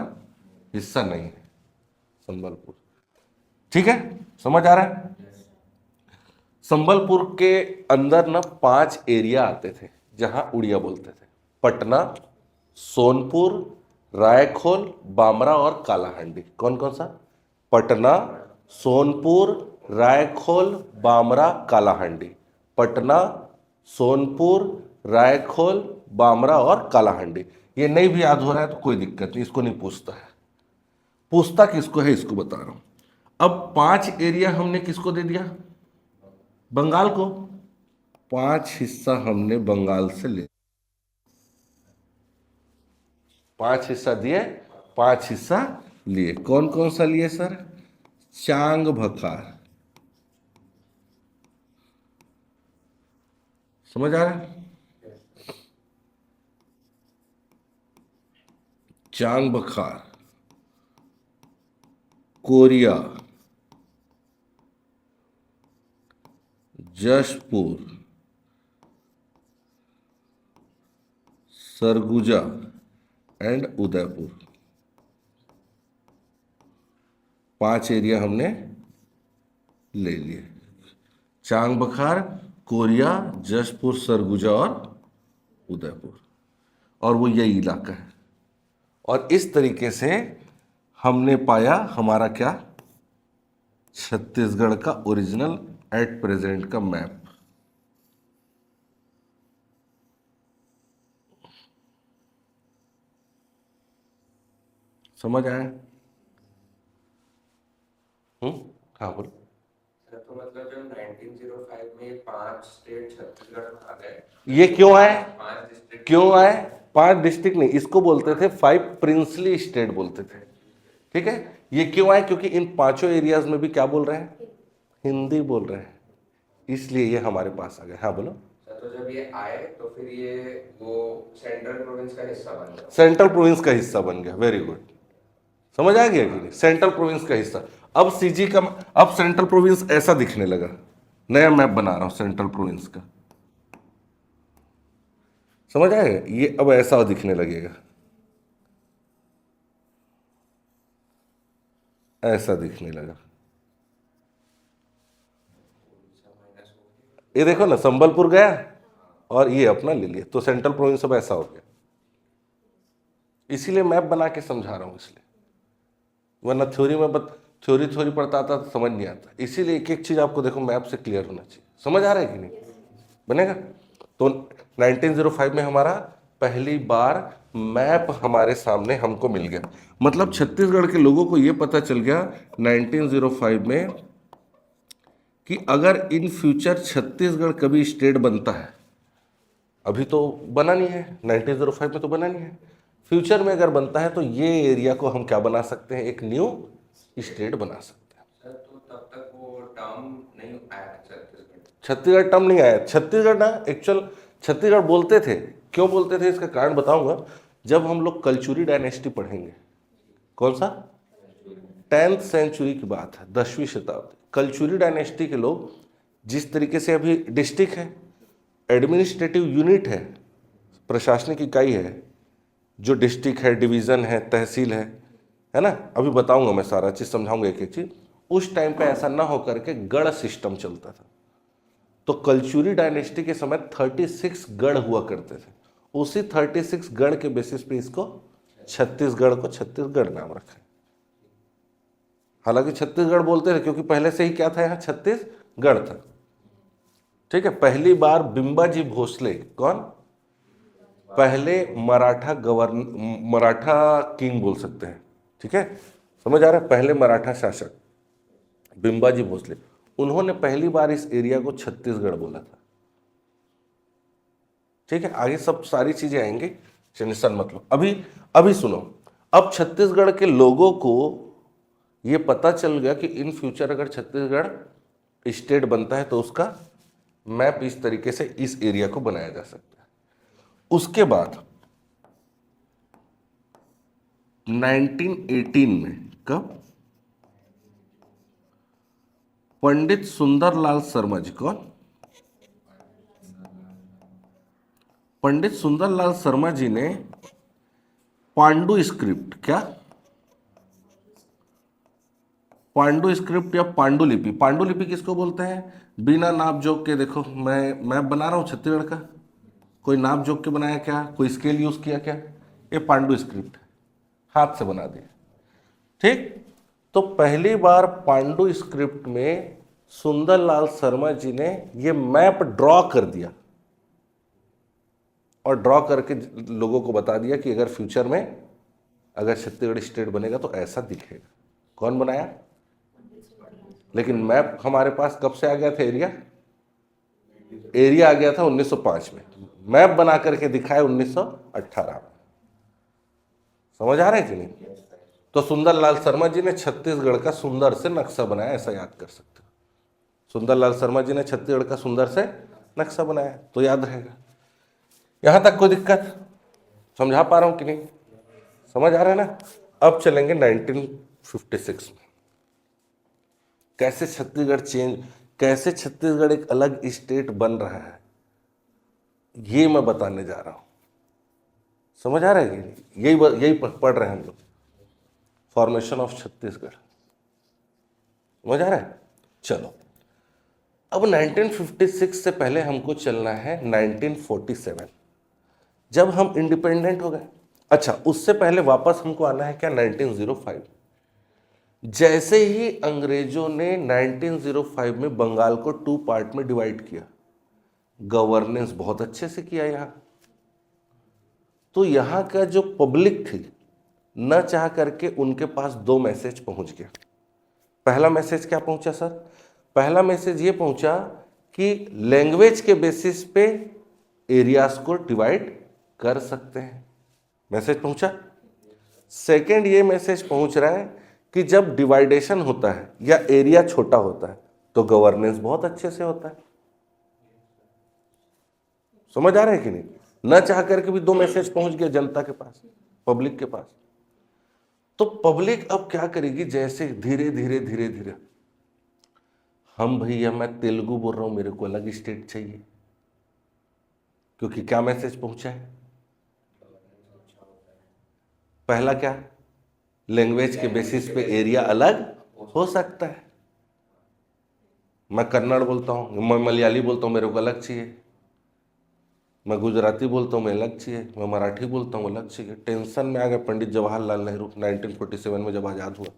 हिस्सा नहीं है संबलपुर। ठीक है, समझ आ रहा है? संबलपुर के अंदर ना 5 एरिया आते थे जहां उड़िया बोलते थे। पटना, सोनपुर, रायखोल, बामरा और कालाहांडी। कौन कौन सा? पटना, सोनपुर, रायखोल, बामरा, कालाहांडी। पटना, सोनपुर, रायखोल, बामरा और कालाहांडी। ये नहीं भी याद हो रहा है तो कोई दिक्कत नहीं, इसको नहीं पूछता है। पूछता किसको है इसको बता रहा हूं। अब 5 एरिया हमने किसको दे दिया? बंगाल को। 5 हिस्सा हमने बंगाल से ले, 5 हिस्सा दिए, 5 हिस्सा लिए। कौन कौन सा लिए सर? चांग भखार। समझ आ रहा है? चांग बखार, Korea, Jashpur, Surguja and Udaipur. 5 area हमने ले लिए। चांग बखार, कोरिया, जशपुर, सरगुजा और उदयपुर, और वो यही इलाका है। और इस तरीके से हमने पाया हमारा क्या? छत्तीसगढ़ का ओरिजिनल एट प्रेजेंट का मैप। समझ आया? हाँ बोलो। सर तो मतलब जब 1905 में 5 स्टेट छत्तीसगढ़ में आ गए, ये क्यों आए? 5 डिस्ट्रिक्ट क्यों आए? 5 डिस्ट्रिक्ट नहीं, इसको बोलते थे 5 प्रिंसली स्टेट बोलते थे। ठीक है, ये क्यों आए? क्योंकि इन 5 एरियाज में भी क्या बोल रहे हैं? हिंदी बोल रहे हैं, इसलिए ये हमारे पास आ गए। हाँ बोलो। तो जब ये आए तो फिर ये वो सेंट्रल प्रोविंस का हिस्सा बन गया। सेंट्रल प्रोविंस का हिस्सा बन गया, वेरी गुड। समझ आ गया कि नहीं? सेंट्रल प्रोविंस का हिस्सा। अब सीजी का, अब सेंट्रल प्रोविंस ऐसा दिखने लगा। नया मैप बना रहा हूं सेंट्रल प्रोविंस का, समझ आएगा? ये अब ऐसा दिखने लगेगा, ऐसा दिखने लगा। ये देखो ना, संबलपुर गया और ये अपना ले लिया, तो सेंट्रल प्रोविंस अब ऐसा हो गया। इसीलिए मैप बना के समझा रहा हूं, इसलिए, वरना थ्योरी में थ्योरी पढ़ता था तो समझ नहीं आता। इसीलिए एक एक चीज आपको देखो मैप से क्लियर होना चाहिए। समझ आ रहा है कि नहीं? बनेगा। तो 1905 में हमारा पहली बार मैप हमारे सामने हमको मिल गया। मतलब छत्तीसगढ़ के लोगों को यह पता चल गया 1905 में कि अगर इन फ्यूचर छत्तीसगढ़ कभी स्टेट बनता है, अभी तो बना नहीं है, 1905 में तो बना नहीं है, फ्यूचर में अगर बनता है तो ये एरिया को हम क्या बना सकते हैं? एक न्यू स्टेट बना सकते हैं। सर तो तब तक वो टर्म नहीं आया छत्तीसगढ़? छत्तीसगढ़ टर्म नहीं आया। छत्तीसगढ़ ना, एक्चुअल छत्तीसगढ़ बोलते थे। क्यों बोलते थे इसका कारण बताऊंगा जब हम लोग कलचुरी डायनेस्टी पढ़ेंगे। कौन सा? 10th सेंचुरी की बात है, 10वीं शताब्दी। कलचुरी डायनेस्टी के लोग जिस तरीके से, अभी डिस्ट्रिक्ट है, एडमिनिस्ट्रेटिव यूनिट है, प्रशासनिक इकाई है, जो डिस्ट्रिक्ट है, डिवीज़न है, तहसील है ना? अभी बताऊंगा मैं, सारा चीज़ समझाऊंगा एक एक चीज़। उस टाइम पे ऐसा ना हो करके गढ़ सिस्टम चलता था। तो कलचुरी डायनेस्टी के समय 36 गढ़ हुआ करते थे। उसी 36 गढ़ के बेसिस पे इसको छत्तीसगढ़ को छत्तीसगढ़ नाम रखा। हालांकि छत्तीसगढ़ बोलते थे क्योंकि पहले से ही क्या था, यहाँ छत्तीसगढ़ था। ठीक है, पहली बार बिंबाजी भोसले, कौन? पहले मराठा किंग बोल सकते हैं। ठीक है, समझ आ रहा है? पहले मराठा शासक बिंबाजी भोसले, उन्होंने पहली बार इस एरिया को छत्तीसगढ़ बोला था। ठीक है, आगे सब सारी चीजें आएंगी, टेंशन मत लो। अभी सुनो, अब छत्तीसगढ़ के लोगों को यह पता चल गया कि इन फ्यूचर अगर छत्तीसगढ़ स्टेट बनता है तो उसका मैप इस तरीके से इस एरिया को बनाया जा सकता है। उसके बाद 1918 में, कब? पंडित सुंदरलाल शर्मा जी, कौन? पंडित सुंदरलाल शर्मा जी ने पांडु स्क्रिप्ट, क्या? पांडु स्क्रिप्ट या पांडुलिपि। पांडुलिपि किसको बोलते हैं? बिना नाप जोक के, देखो मैं मैप बना रहा हूं छत्तीसगढ़ का, कोई नाप जोक के बनाया क्या? कोई स्केल यूज किया क्या? ये पांडु स्क्रिप्ट है, हाथ से बना दिया। ठीक, तो पहली बार पांडु स्क्रिप्ट में सुंदरलाल शर्मा जी ने ये मैप ड्रॉ कर दिया और ड्रॉ करके लोगों को बता दिया कि अगर फ्यूचर में अगर छत्तीसगढ़ स्टेट बनेगा तो ऐसा दिखेगा। कौन बनाया? लेकिन मैप हमारे पास कब से आ गया था? एरिया आ गया था 1905 में, मैप बना करके दिखाया 1918 में। समझ आ रहा है कि नहीं? तो सुंदरलाल शर्मा जी ने छत्तीसगढ़ का सुंदर से नक्शा बनाया, ऐसा याद कर सकते हो। सुंदरलाल शर्मा जी ने छत्तीसगढ़ का सुंदर से नक्शा बनाया, तो याद रहेगा। यहां तक कोई दिक्कत? समझा पा रहा हूं कि नहीं? समझ आ रहा है ना? अब चलेंगे 1956 में, कैसे छत्तीसगढ़ कैसे छत्तीसगढ़ एक अलग स्टेट बन रहा है, ये मैं बताने जा रहा हूं। समझ आ रहा है कि यही पढ़ रहे हैं हम लोग, फॉर्मेशन ऑफ छत्तीसगढ़। समझ आ रहा है? चलो, अब 1956 से पहले हमको चलना है 1947, जब हम इंडिपेंडेंट हो गए। अच्छा, उससे पहले वापस हमको आना है क्या? 1905। जैसे ही अंग्रेजों ने 1905 में बंगाल को 2 पार्ट में डिवाइड किया, गवर्नेंस बहुत अच्छे से किया यहां, तो यहां का जो पब्लिक थी, न चाह करके उनके पास 2 मैसेज पहुंच गया। पहला मैसेज क्या पहुंचा सर? पहला मैसेज ये पहुंचा कि लैंग्वेज के बेसिस पे एरियाज को डिवाइड कर सकते हैं। मैसेज पहुंचा। सेकंड ये मैसेज पहुंच रहा है कि जब डिवाइडेशन होता है या एरिया छोटा होता है तो गवर्नेंस बहुत अच्छे से होता है। समझ आ रहा है कि नहीं? न चाह करके भी 2 मैसेज पहुंच गया जनता के पास, पब्लिक के पास। तो पब्लिक अब क्या करेगी, जैसे धीरे धीरे धीरे धीरे, हम भैया मैं तेलुगु बोल रहा हूं, मेरे को अलग स्टेट चाहिए, क्योंकि क्या मैसेज पहुंचा है? पहला क्या, लैंग्वेज के बेसिस पे एरिया अलग हो सकता है। मैं कन्नड़ बोलता हूं, मैं मलयाली बोलता हूं, मेरे को अलग चाहिए। मैं गुजराती बोलता हूँ, मैं अलग चाहिए। मैं मराठी बोलता हूँ, अलग चाहिए। टेंशन में आ गए पंडित जवाहरलाल नेहरू 1947 में जब आज़ाद हुआ।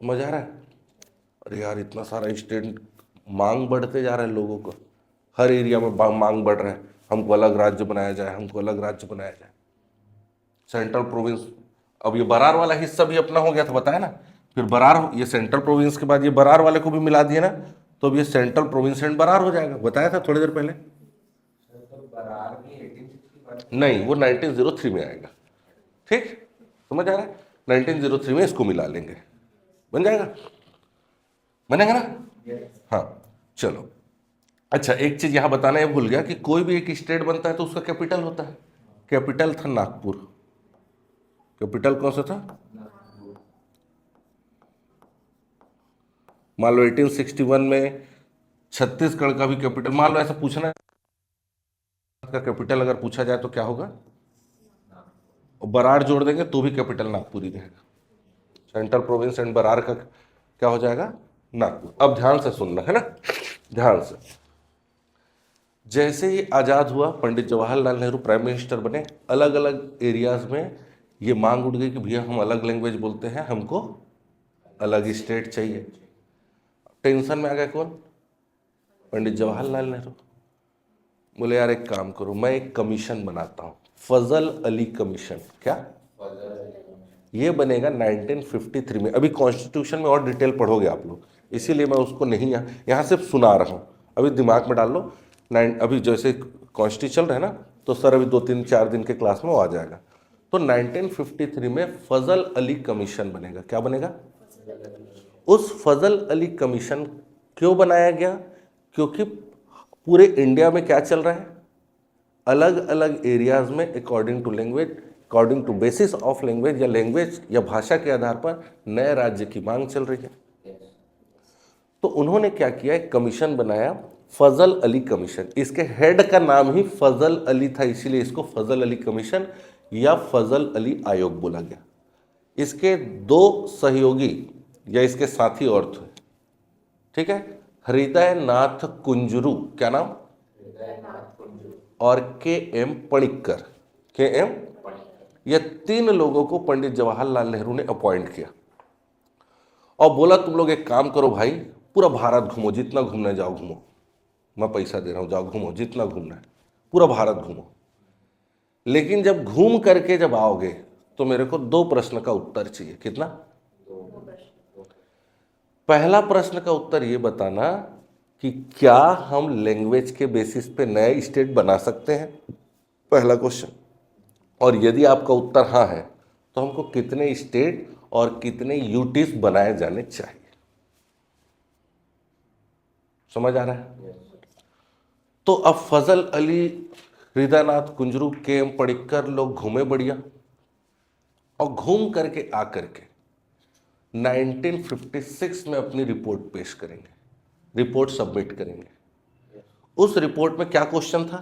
समझ आ रहा है? अरे यार इतना सारा स्टेट, मांग बढ़ते जा रहा है लोगों को, हर एरिया में मांग बढ़ रहा है, हमको अलग राज्य बनाया जाए, हमको अलग राज्य बनाया जाए। सेंट्रल प्रोविंस, अब ये बरार वाला हिस्सा भी अपना हो गया था, बताया ना। फिर बरार, ये सेंट्रल प्रोविंस के बाद ये बरार वाले को भी मिला दिया ना, तो अब ये सेंट्रल प्रोविंस एंड बरार हो जाएगा। बताया था थोड़ी देर पहले। तो बरार भी 1861 नहीं, वो 1903 में आएगा। ठीक, समझ आ रहा है? 1903 में इसको मिला लेंगे, बन जाएगा, बनेगा ना? हाँ चलो। अच्छा, एक चीज यहां बताना ये भूल गया कि कोई भी एक स्टेट बनता है तो उसका कैपिटल होता है। कैपिटल था नागपुर। कैपिटल कौन सा था? मान लो 1861 में छत्तीसगढ़ का भी कैपिटल, मान लो ऐसा पूछना है का कैपिटल अगर पूछा जाए तो क्या होगा? और बरार जोड़ देंगे तो भी कैपिटल नागपुर ही रहेगा। सेंट्रल प्रोविंस एंड बरार का क्या हो जाएगा? नागपुर। अब ध्यान से सुनना है ना, ध्यान से। जैसे ही आजाद हुआ, पंडित जवाहरलाल नेहरू प्राइम मिनिस्टर बने, अलग अलग एरियाज में ये मांग उठ गई कि भैया हम अलग लैंग्वेज बोलते हैं, हमको अलग स्टेट चाहिए। टेंशन में आ गया कौन? पंडित जवाहरलाल नेहरू। बोले यार एक काम करो, मैं एक कमीशन बनाता हूं, फजल अली कमीशन। क्या? ये बनेगा 1953 में। अभी कॉन्स्टिट्यूशन में और डिटेल पढ़ोगे आप लोग, इसीलिए मैं उसको नहीं यहाँ सिर्फ सुना रहा हूँ। अभी दिमाग में डाल लो। अभी जैसे कॉन्स्टिट्यूशन चल रहा है ना, तो सर अभी 2-3-4 दिन के क्लास में वो आ जाएगा। तो 1953 में फजल अली कमीशन बनेगा। क्या बनेगा? उस फजल अली कमीशन क्यों बनाया गया? क्योंकि पूरे इंडिया में क्या चल रहा है, अलग अलग एरियाज में according to language, according to basis of language या भाषा के आधार पर नए राज्य की मांग चल रही है। तो उन्होंने क्या किया, एक कमीशन बनाया, फजल अली कमीशन। इसके हेड का नाम ही फजल अली था, इसीलिए इसको फजल अली कमीशन या फजल अली आयोग बोला गया। इसके 2 सहयोगी या इसके साथी और थे, ठीक है, हृदय नाथ कुंजरू, क्या नाम, और के.एम. पणिक्कर। के.एम. ये 3 लोगों को पंडित जवाहरलाल नेहरू ने अपॉइंट किया और बोला तुम लोग एक काम करो भाई, पूरा भारत घूमो, जितना घूमने जाओ घूमो, मैं पैसा दे रहा हूं, जाओ घूमो, जितना घूमना है पूरा भारत घूमो। लेकिन जब घूम करके जब आओगे तो मेरे को 2 प्रश्न का उत्तर चाहिए। कितना? पहला प्रश्न का उत्तर ये बताना कि क्या हम लैंग्वेज के बेसिस पे नए स्टेट बना सकते हैं, पहला क्वेश्चन। और यदि आपका उत्तर हाँ है तो हमको कितने स्टेट और कितने यूटीज बनाए जाने चाहिए। समझ आ रहा है? तो अब फजल अली, हृदयनाथ कुंजरू, के.एम. पणिक्कर लोग घूमे बढ़िया, और घूम करके आकर के 1956 में अपनी रिपोर्ट पेश करेंगे, रिपोर्ट सबमिट करेंगे। उस रिपोर्ट में क्या क्वेश्चन था?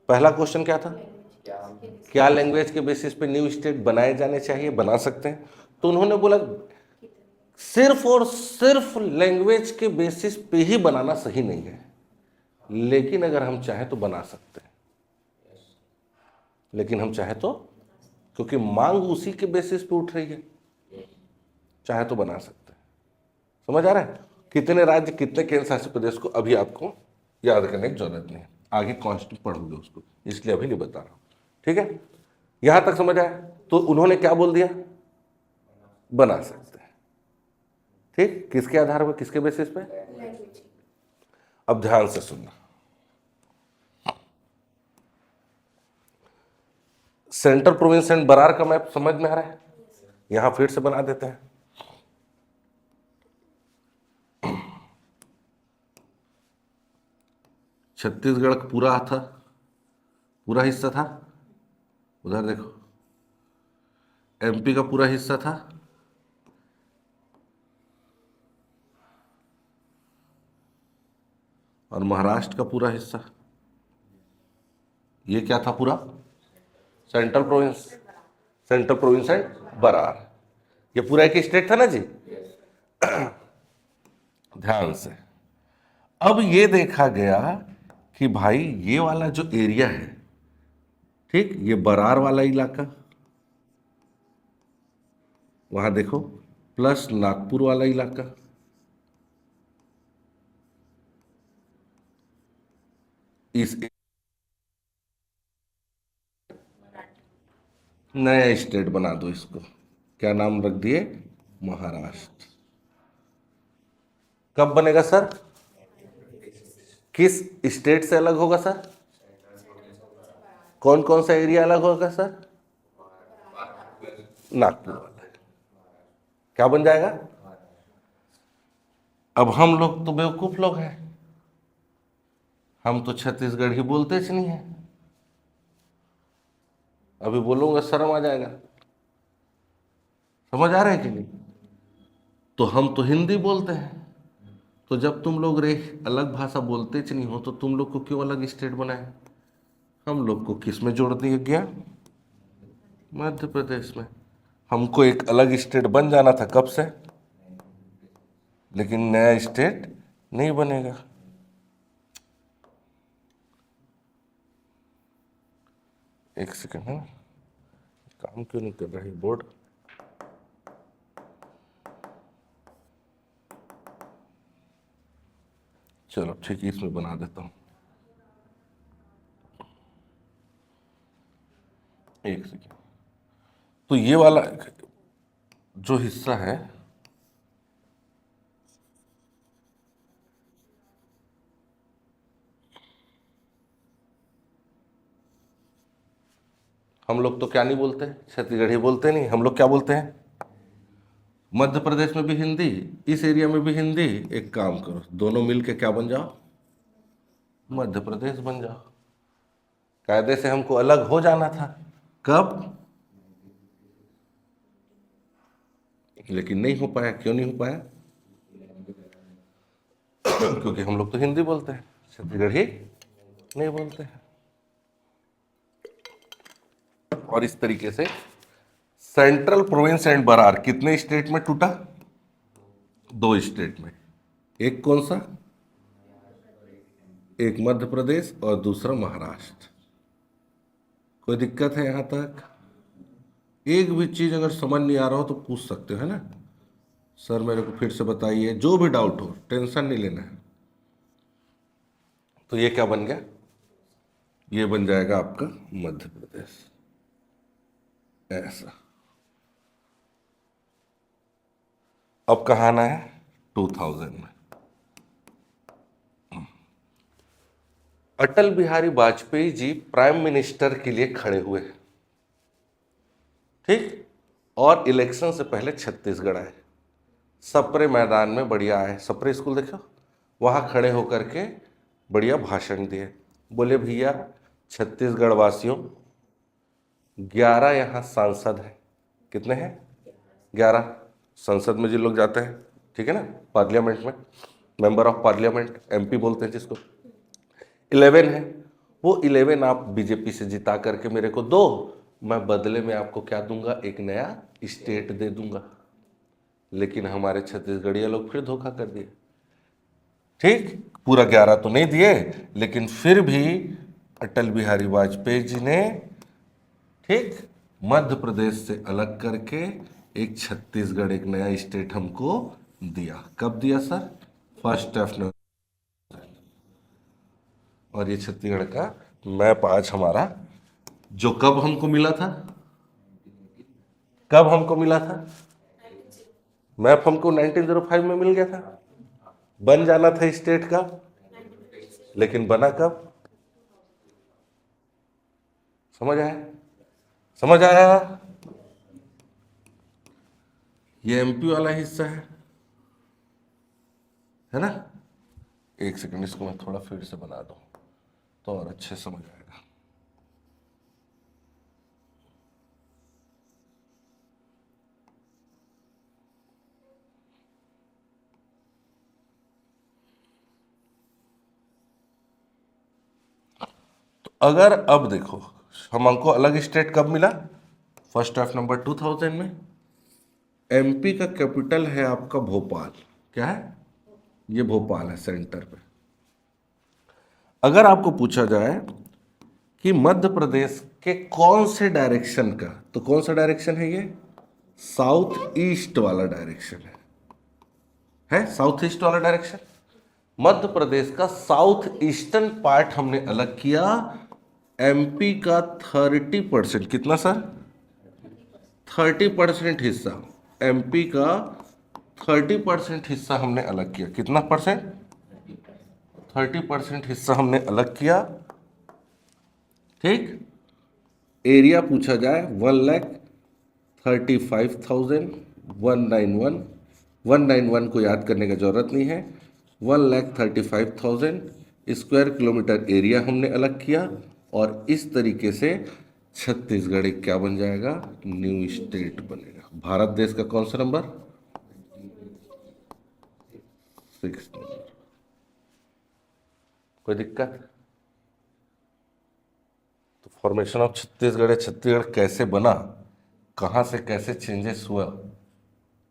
पहला क्वेश्चन क्या था? क्या लैंग्वेज के बेसिस पे न्यू स्टेट बनाए जाने चाहिए, बना सकते हैं? तो उन्होंने बोला सिर्फ और सिर्फ लैंग्वेज के बेसिस पे ही बनाना सही नहीं है, लेकिन अगर हम चाहें तो बना सकते हैं। लेकिन हम चाहें तो, क्योंकि मांग उसी के बेसिस पे उठ रही है, चाहे तो बना सकते हैं। समझ आ रहा है? कितने राज्य, कितने केंद्र शासित प्रदेश को अभी आपको याद करने की जरूरत नहीं है, आगे कॉन्स्टिट्यूशन पढ़ोगे उसको, इसलिए अभी नहीं बता रहा हूं। ठीक है, यहां तक समझ आया? तो उन्होंने क्या बोल दिया? बना सकते हैं। ठीक, किसके आधार पर, किसके बेसिस पे? अब ध्यान से सुनना। सेंट्रल प्रोविंस एंड बरार का मैप समझ में आ रहा है? यहां फिर से बना देते हैं। छत्तीसगढ़ का पूरा था, पूरा हिस्सा था, उधर देखो। एमपी का पूरा हिस्सा था, और महाराष्ट्र का पूरा हिस्सा। ये क्या था पूरा? Central province, central province and Berar. ये पूरा एक स्टेट था ना जी। ध्यान से। अब ये देखा गया कि भाई ये वाला जो एरिया है, ठीक, ये बरार वाला इलाका, वहां देखो, प्लस नागपुर वाला इलाका, इस नया स्टेट बना दो इसको। क्या नाम रख दिए? महाराष्ट्र। कब बनेगा सर? किस स्टेट से अलग होगा सर? कौन कौन सा एरिया अलग होगा सर? नागपुर वाला। क्या बन जाएगा? अब हम लोग तो बेवकूफ लोग हैं, हम तो छत्तीसगढ़ ही बोलते च नहीं है। अभी बोलूंगा शर्म आ जाएगा। समझ आ रहा है कि नहीं? तो हम तो हिंदी बोलते हैं। तो जब तुम लोग रे अलग भाषा बोलते च नहीं हो, तो तुम लोग को क्यों अलग स्टेट बनाए? हम लोग को किस में जोड़ दिया गया? मध्य प्रदेश में। हमको एक अलग स्टेट बन जाना था कब से, लेकिन नया स्टेट नहीं बनेगा। एक सेकंड है, काम क्यों नहीं कर रहा है बोर्ड? चलो ठीक है, इसमें बना देता हूं। एक सेकंड। तो ये वाला जो हिस्सा है, हम लोग तो क्या नहीं बोलते, छत्तीसगढ़ी बोलते नहीं, हम लोग क्या बोलते हैं? मध्य प्रदेश में भी हिंदी, इस एरिया में भी हिंदी। एक काम करो, दोनों मिलके क्या बन जाओ? मध्य प्रदेश बन जाओ। कायदे से हमको अलग हो जाना था। कब? लेकिन नहीं हो पाया। क्यों नहीं हो पाया? क्योंकि हम लोग तो हिंदी बोलते हैं, छत्तीसगढ़ी नहीं बोलते हैं। और इस तरीके से सेंट्रल प्रोविंस एंड बरार कितने स्टेट में टूटा? 2 स्टेट में। एक कौन सा? एक मध्य प्रदेश और दूसरा महाराष्ट्र। कोई दिक्कत है यहां तक? एक भी चीज अगर समझ नहीं आ रहा हो तो पूछ सकते हो, है ना? सर मेरे को फिर से बताइए, जो भी डाउट हो, टेंशन नहीं लेना है। तो ये क्या बन गया? ये बन जाएगा आपका मध्य प्रदेश। ऐसा। अब कहाँ आना है? 2000 में। अटल बिहारी वाजपेयी जी प्राइम मिनिस्टर के लिए खड़े हुए, ठीक, और इलेक्शन से पहले छत्तीसगढ़ आए। सप्रे मैदान में बढ़िया आए, सप्रे स्कूल देखो, वहाँ खड़े होकर के बढ़िया भाषण दिए। बोले भैया छत्तीसगढ़ वासियों, 11 यहाँ सांसद हैं। कितने हैं? 11। संसद में जिन लोग जाते हैं, ठीक है ना, पार्लियामेंट में, मेंबर ऑफ पार्लियामेंट, एमपी बोलते हैं जिसको, 11 है। वो 11 आप बीजेपी से जिता करके मेरे को दो, मैं बदले में आपको क्या दूंगा? एक नया स्टेट दे दूंगा। लेकिन हमारे छत्तीसगढ़िया लोग फिर धोखा कर दिए। ठीक, पूरा 11 तो नहीं दिए, लेकिन फिर भी अटल बिहारी वाजपेयी जी ने, ठीक, मध्य प्रदेश से अलग करके एक छत्तीसगढ़, एक नया स्टेट हमको दिया। कब दिया सर? 1 नवंबर। और ये छत्तीसगढ़ का मैप आज हमारा, जो कब हमको मिला था? कब हमको मिला था? मैप हमको 1905 में मिल गया था। बन जाना था स्टेट का, लेकिन बना कब? समझ आया? समझ आया? ये एमपी वाला हिस्सा है ना? एक सेकंड, इसको मैं थोड़ा फिर से बना दूं तो और अच्छे समझ आएगा। तो अगर अब देखो, हमको अलग स्टेट कब मिला? फर्स्ट ऑफ नंबर 2000 में। एमपी का कैपिटल है आपका भोपाल। क्या है? ये भोपाल है सेंटर पे। अगर आपको पूछा जाए कि मध्य प्रदेश के कौन से डायरेक्शन का, तो कौन सा डायरेक्शन है ये? साउथ ईस्ट वाला डायरेक्शन है साउथ ईस्ट वाला डायरेक्शन। मध्य प्रदेश का साउथ ईस्टर्न पार्ट हमने अलग किया। एमपी का 30%, कितना सर? 30% हिस्सा, एमपी का 30% हिस्सा हमने अलग किया। कितना परसेंट? 30% हिस्सा हमने अलग किया। ठीक। एरिया पूछा जाए 1,35,191। 191 को याद करने का जरूरत नहीं है। 1,35,000 स्क्वायर किलोमीटर एरिया हमने अलग किया। और इस तरीके से छत्तीसगढ़ एक क्या बन जाएगा? न्यू स्टेट बनेगा। भारत देश का कौन सा नंबर? 6 नंबर। कोई दिक्कत? तो फॉर्मेशन ऑफ छत्तीसगढ़ है, छत्तीसगढ़ कैसे बना, कहाँ से कैसे चेंजेस हुआ,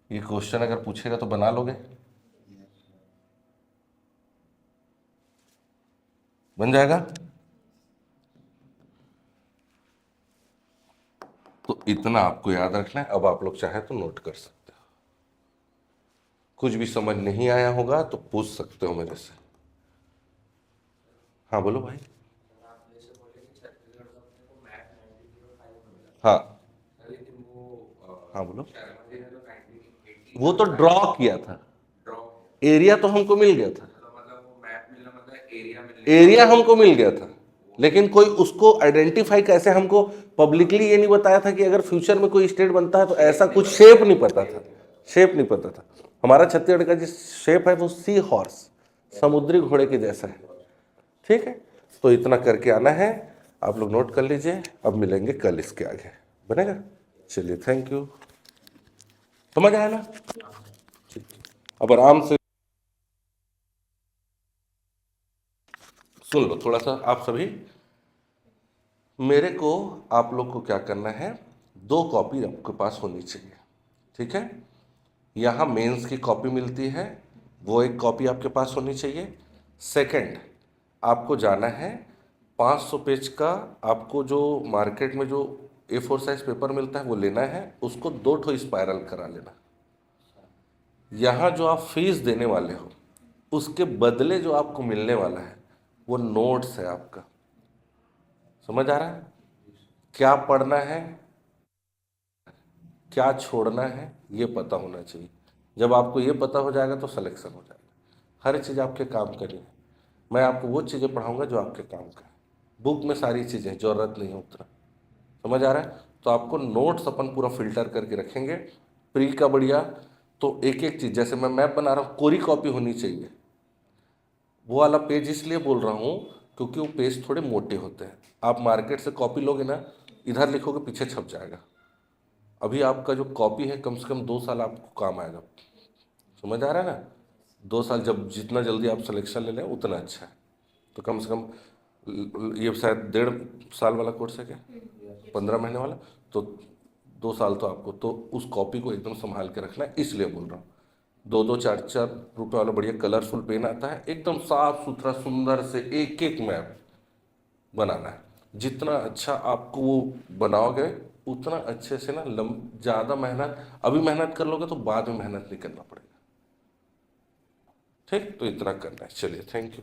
ये क्वेश्चन अगर पूछेगा तो बना लोगे? बन जाएगा? तो इतना आपको याद रखना है। अब आप लोग चाहे तो नोट कर सकते हो। कुछ भी समझ नहीं आया होगा तो पूछ सकते हो मेरे से। हाँ बोलो भाई। आप जैसे बोले कि छत्तीसगढ़ का अपने को मैप 1905 में मिला, हाँ लेकिन वो हाँ बोलो। शर्मा जी ने तो 1980 वो तो ड्रॉ किया था, ड्रॉ, एरिया तो हमको मिल गया था, मतलब वो मैप मिलना मतलब एरिया मिलने। एरिया हमको मिल गया था, लेकिन कोई उसको आइडेंटिफाई कैसे, हमको पब्लिकली ये नहीं बताया था कि अगर फ्यूचर में कोई स्टेट बनता है तो ऐसा कुछ शेप नहीं पता था, शेप नहीं पता था। हमारा छत्तीसगढ़ का जिस शेप है वो सी हॉर्स, समुद्री घोड़े के जैसा है। ठीक है, तो इतना करके आना है, आप लोग नोट कर लीजिए। अब मिलेंगे कल इसके आगे, बनेगा? चलिए, थैंक यू। समझ आया ना? ठीक, अब आराम से सुन लो थोड़ा सा आप सभी। मेरे को आप लोग को क्या करना है, 2 कॉपी आपके पास होनी चाहिए। ठीक है, यहाँ मेंस की कॉपी मिलती है, वो एक कॉपी आपके पास होनी चाहिए। सेकंड, आपको जाना है 500 पेज का, आपको जो मार्केट में जो A4 साइज पेपर मिलता है वो लेना है, उसको 2 ठो स्पायरल करा लेना। यहाँ जो आप फीस देने वाले हो उसके बदले जो आपको मिलने वाला है वो नोट्स है आपका। समझ आ रहा है? क्या पढ़ना है, क्या छोड़ना है, ये पता होना चाहिए। जब आपको ये पता हो जाएगा तो सिलेक्शन हो जाएगा। हर चीज़ आपके काम करनी है। मैं आपको वो चीज़ें पढ़ाऊंगा जो आपके काम का है। बुक में सारी चीज़ें ज़रूरत नहीं है उतना। समझ आ रहा है? तो आपको नोट्स अपन पूरा फिल्टर करके रखेंगे। प्री का बढ़िया, तो एक एक चीज़, जैसे मैं मैप बना रहा हूँ, कोरी कॉपी होनी चाहिए। वो वाला पेज इसलिए बोल रहा हूँ क्योंकि वो पेज थोड़े मोटे होते हैं। आप मार्केट से कॉपी लोगे ना, इधर लिखोगे पीछे छप जाएगा। अभी आपका जो कॉपी है कम से कम 2 साल आपको काम आएगा। समझ आ रहा है ना? 2 साल, जब जितना जल्दी आप सिलेक्शन ले लें उतना अच्छा है। तो कम से कम ये शायद 1.5 साल वाला कोर्स है क्या, 15 महीने वाला, तो 2 साल तो आपको, तो उस कॉपी को एकदम संभाल के रखना है, इसलिए बोल रहा हूँ। 2-2 4-4 रुपये वाला बढ़िया कलरफुल पेन आता है, एकदम साफ सुथरा सुंदर से एक एक मैप बनाना है। जितना अच्छा आपको वो बनाओगे उतना अच्छे से ना, ज़्यादा मेहनत अभी मेहनत कर लोगे तो बाद में मेहनत नहीं करना पड़ेगा। ठीक, तो इतना करना है। चलिए, थैंक यू।